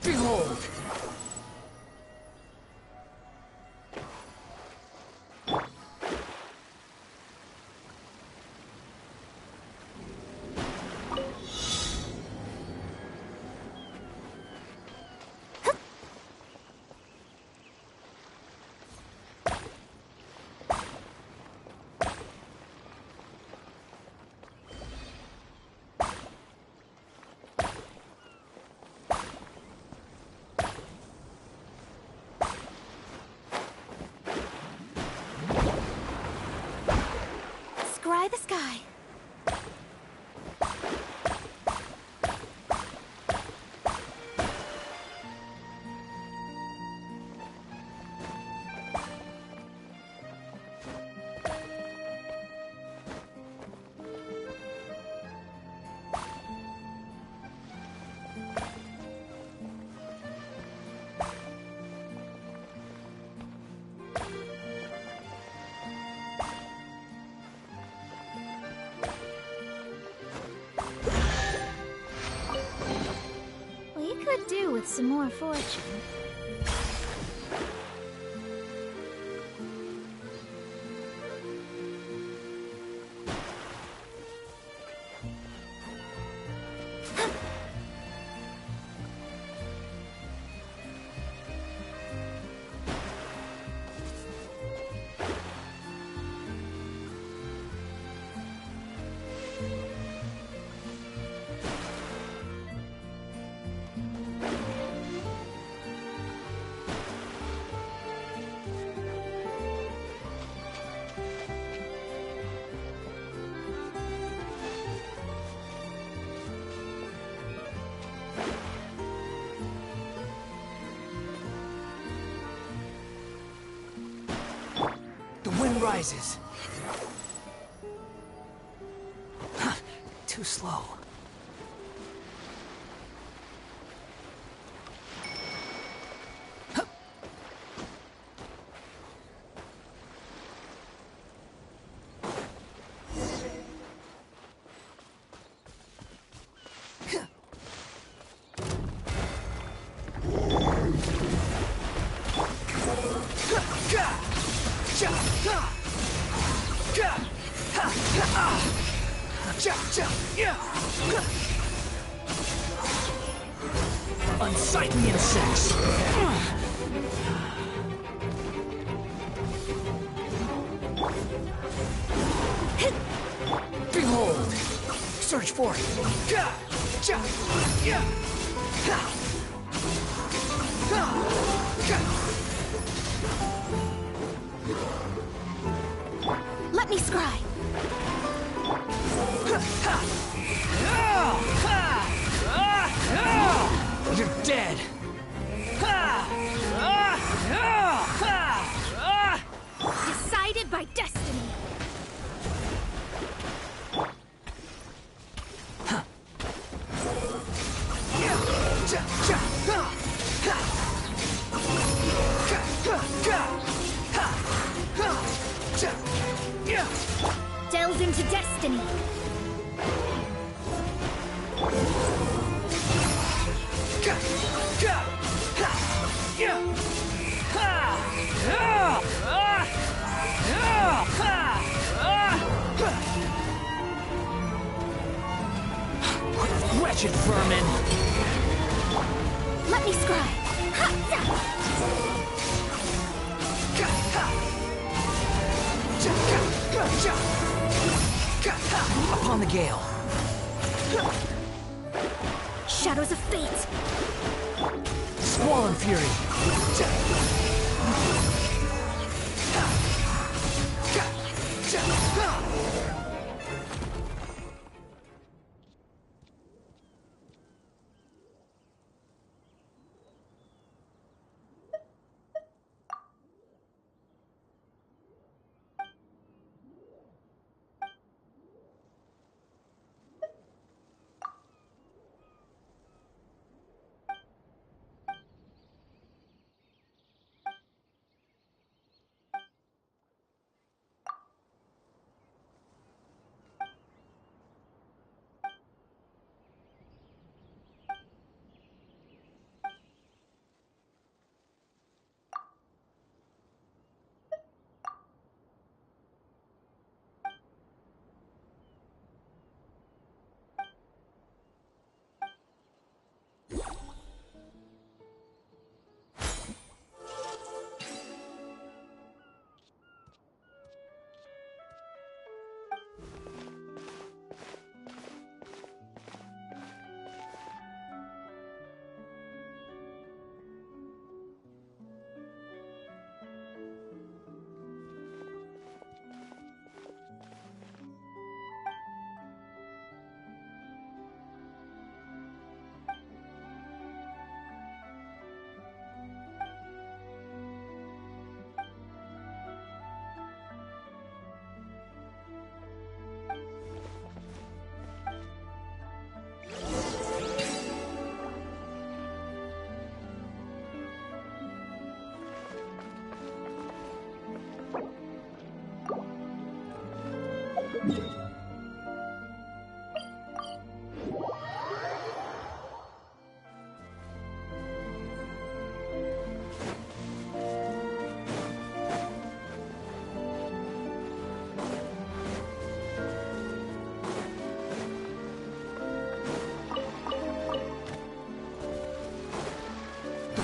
Behold! Scry the sky. We could do with some more fortune. The wind rises. Too slow. Unsightly insects! Behold! Search for it! Let me scry. You're dead! Decided by destiny. Delves into destiny. Wretched vermin! Let me scry. Upon the gale. Shadows of fate! Squall Fury!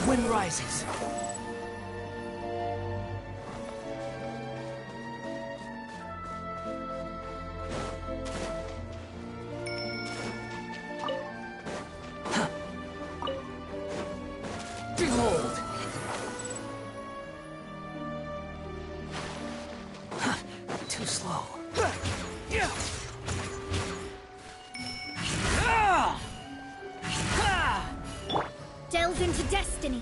Wind rises. Behold! Too slow. Delve into destiny.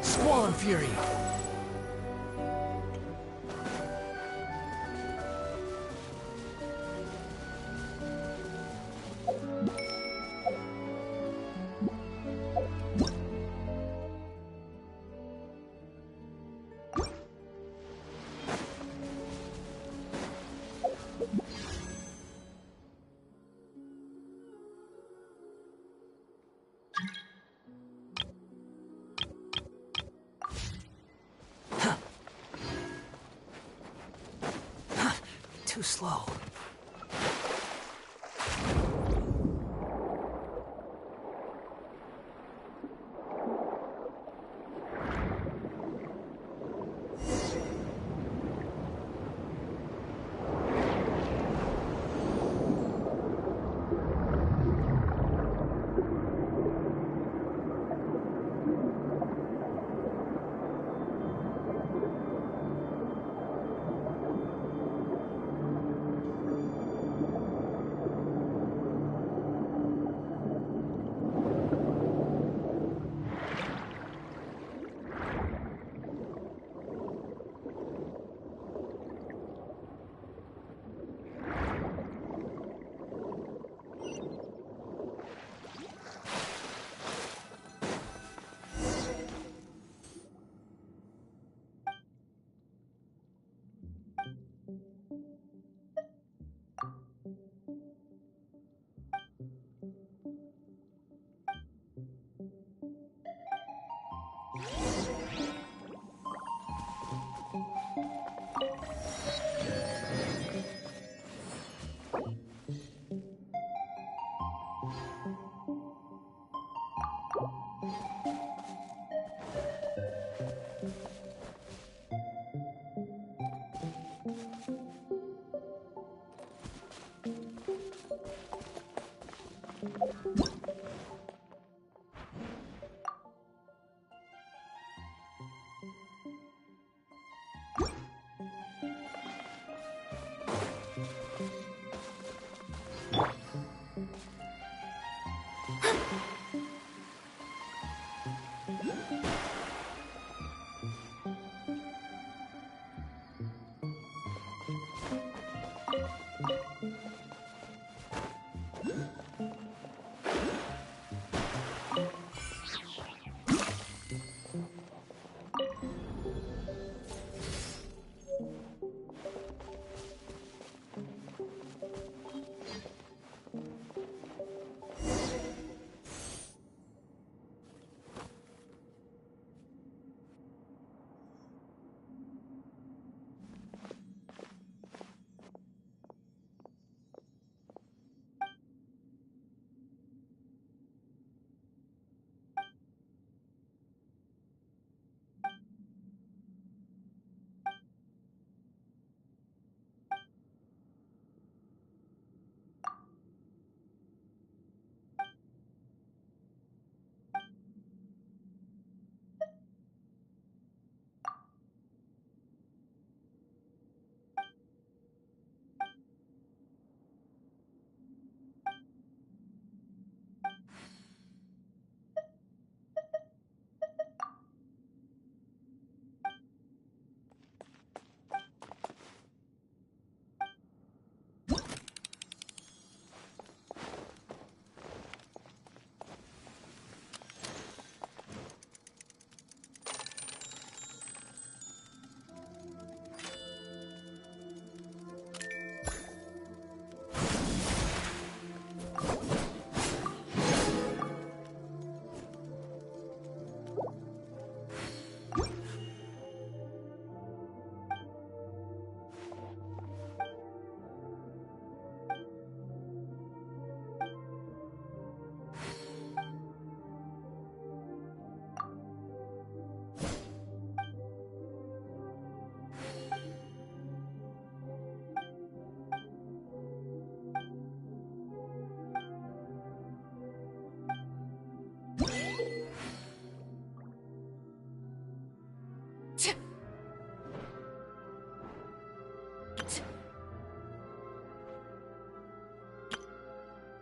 Squall Fury! Too slow.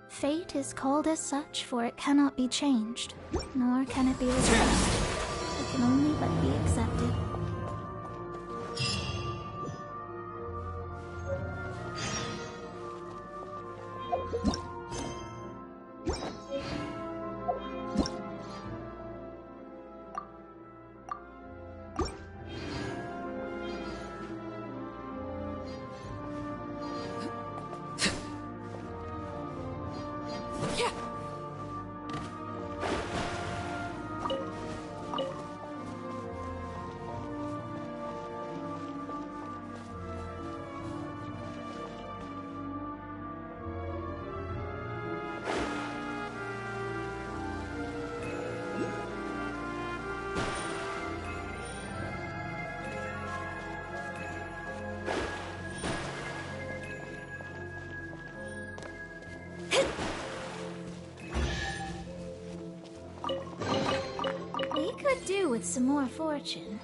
Fate is called as such, for it cannot be changed, nor can it be reversed. It can only but be accepted. We could do with some more fortune.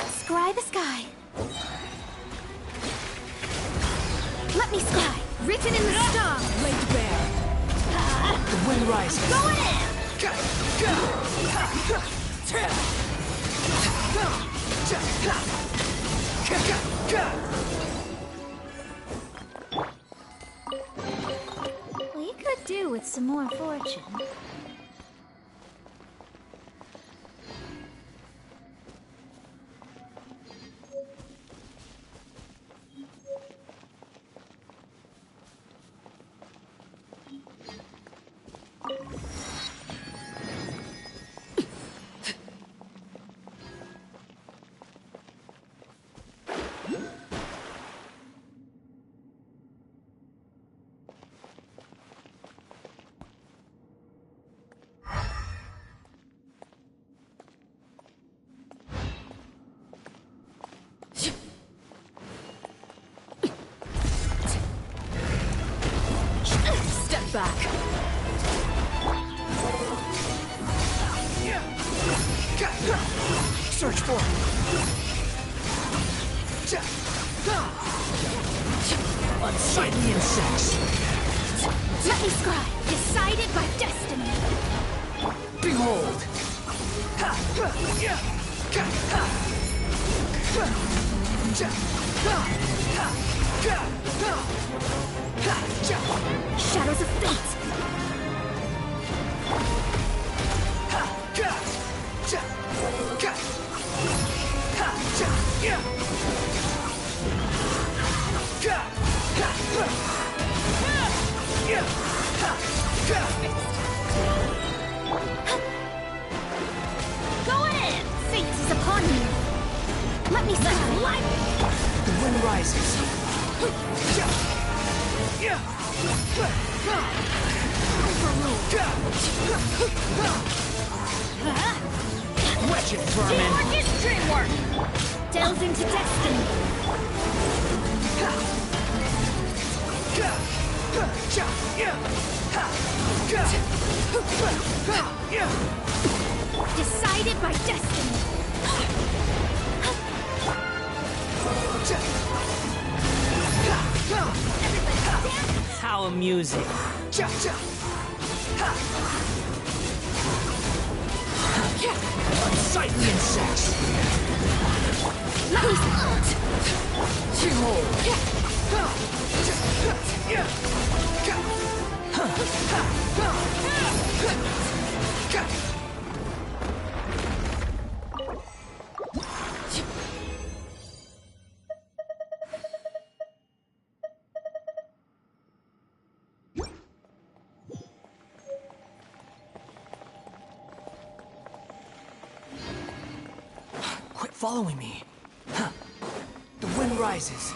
Scry the sky. Let me scry. Written in the star. Laid bare. The wind rises. Go in! We could do with some more fortune. back. Search for it. Unsightly insects. Let me scribe. Decided by destiny. Behold. Shadows of fate. Go ahead! Fate is upon you. Let me see light. The wind rises. Wretched vermin. Teamwork is dreamwork. Delve into destiny. Decided by destiny. How amusing. Unsightly insects. Let me float. Behold. Quit following me. The wind rises.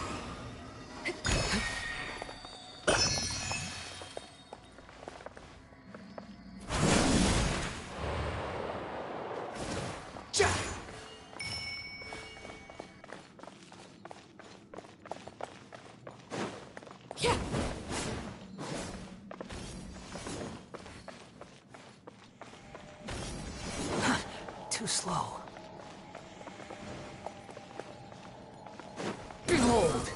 Too slow. Behold!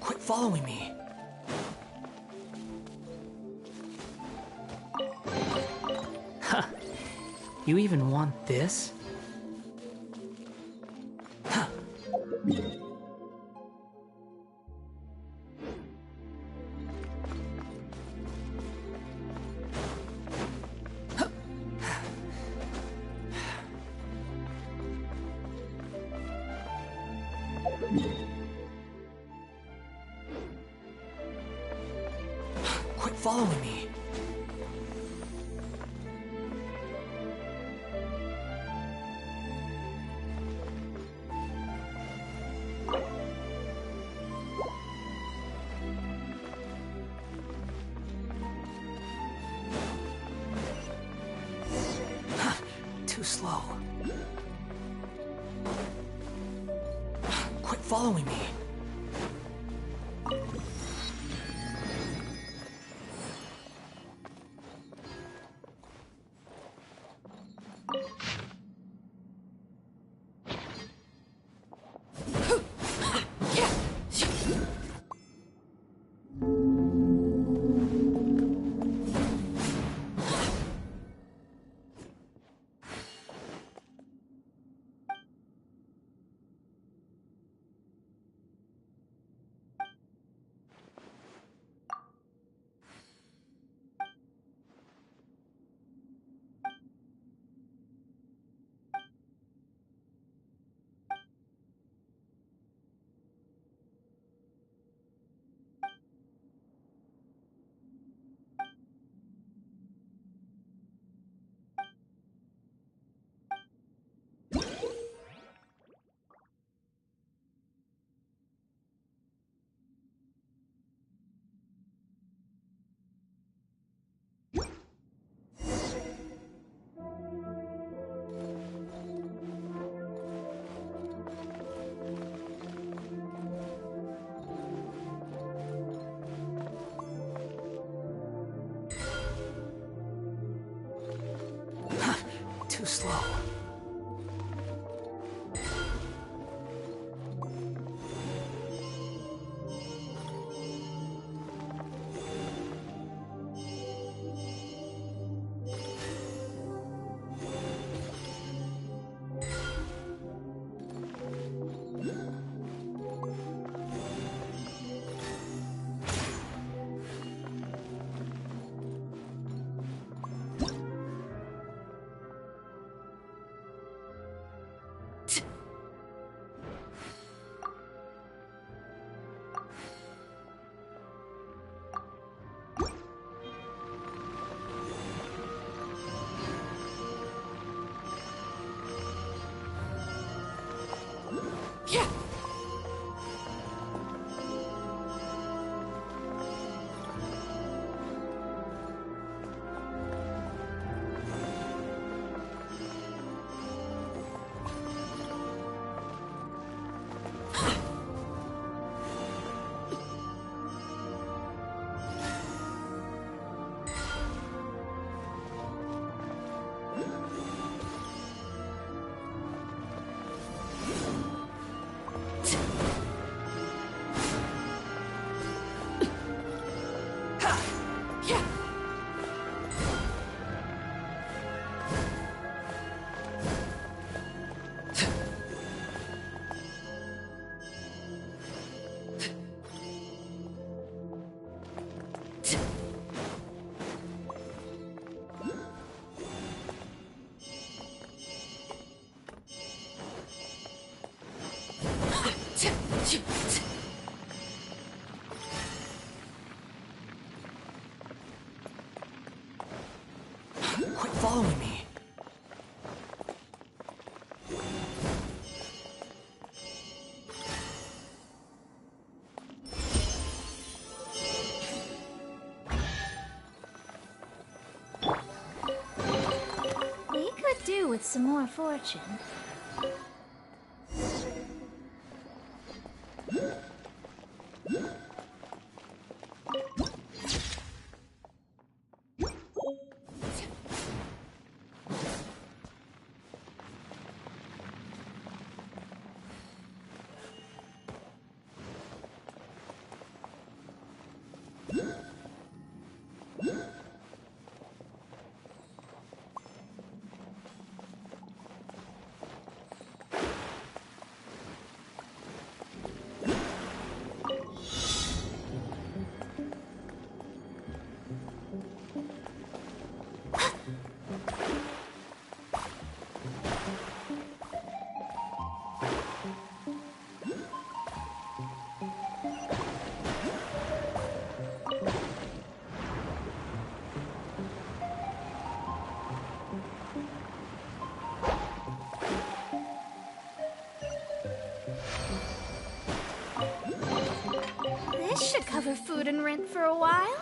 Quit following me. Huh. You even want this? Huh. Quit following me. Too slow. Quit following me. Too slow. Quit following me. We could do with some more fortune. This should cover food and rent for a while.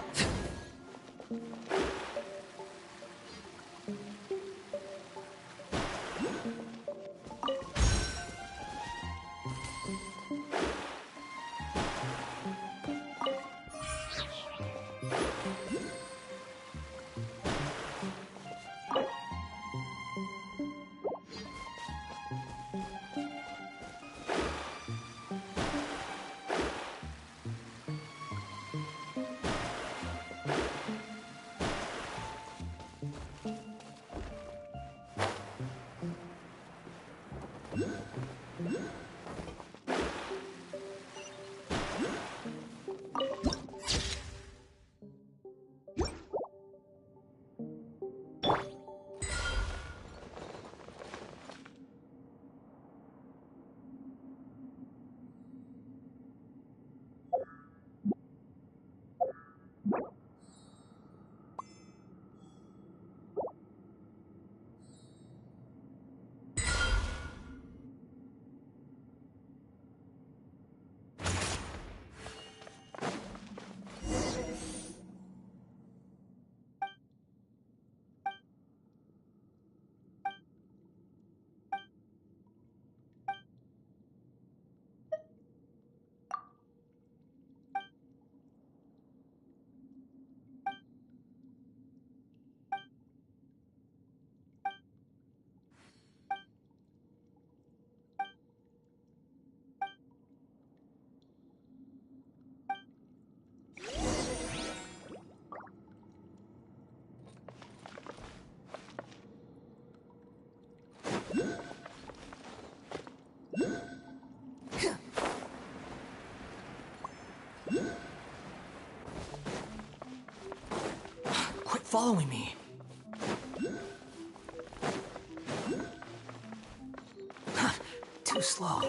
following me. Too slow.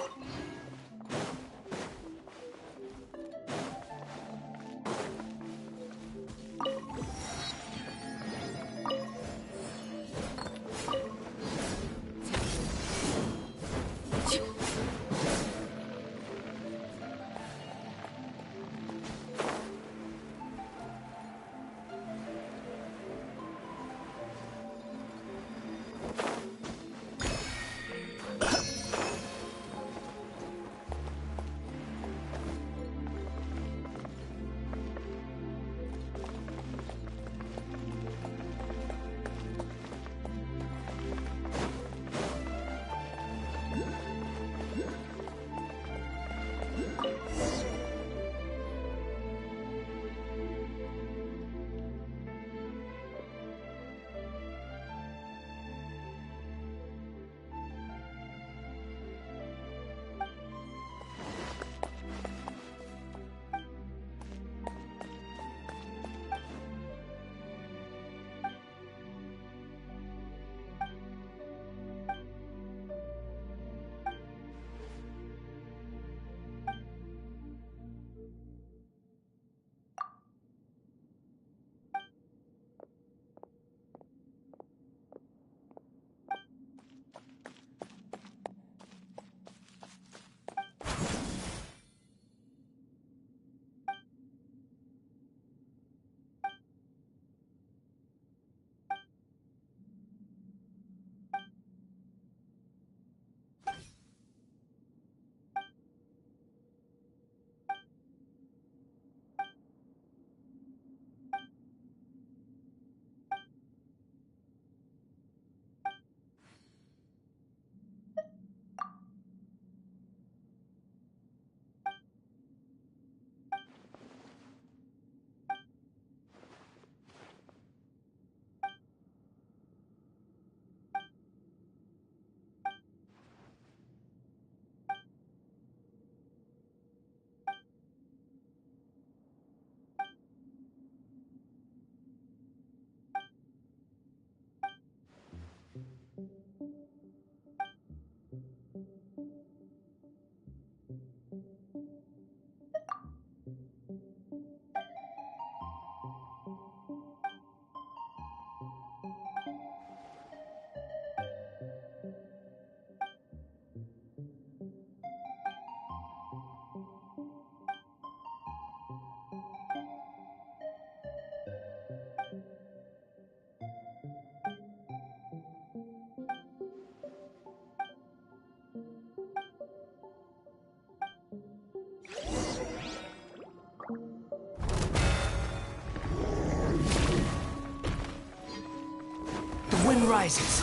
Wind rises.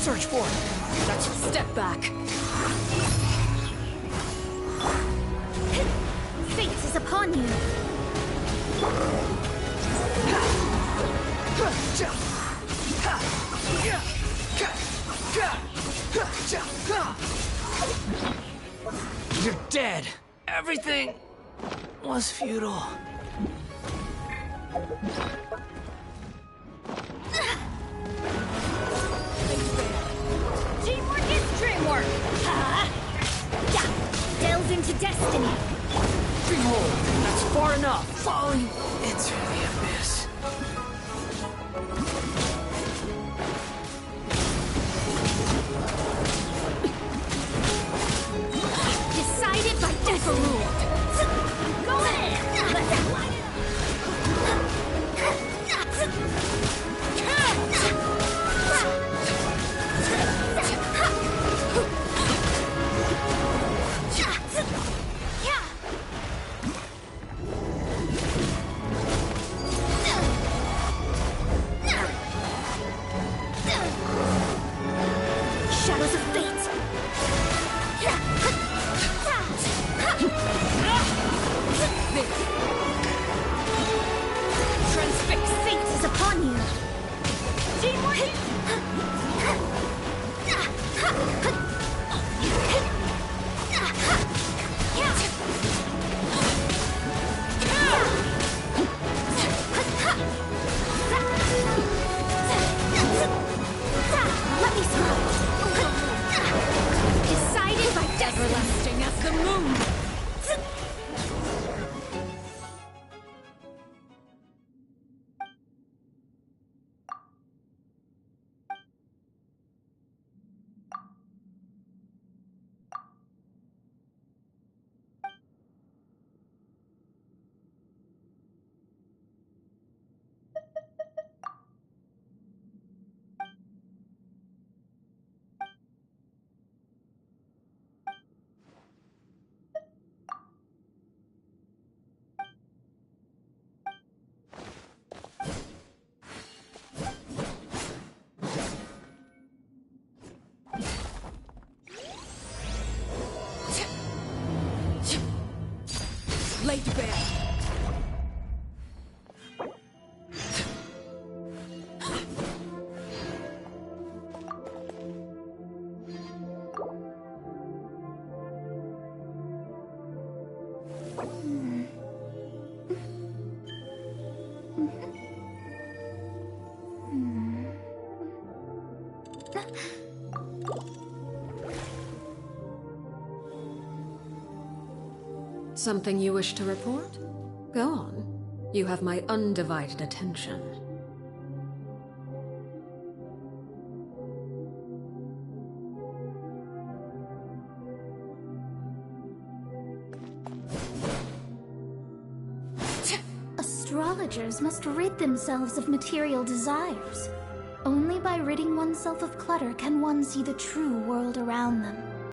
Search for it. That's step back. Fate is upon you. You're dead. Everything was futile. Teamwork is dreamwork. Delves into destiny. Dreamhold. That's far enough. Falling into the abyss. Decided by overruled. Go ahead. Let them light it up. Shadows of fate. Transfixed fate is upon you. Teamwork. to bed. Something you wish to report? Go on. You have my undivided attention. Astrologers must rid themselves of material desires. Only by ridding oneself of clutter can one see the true world around them.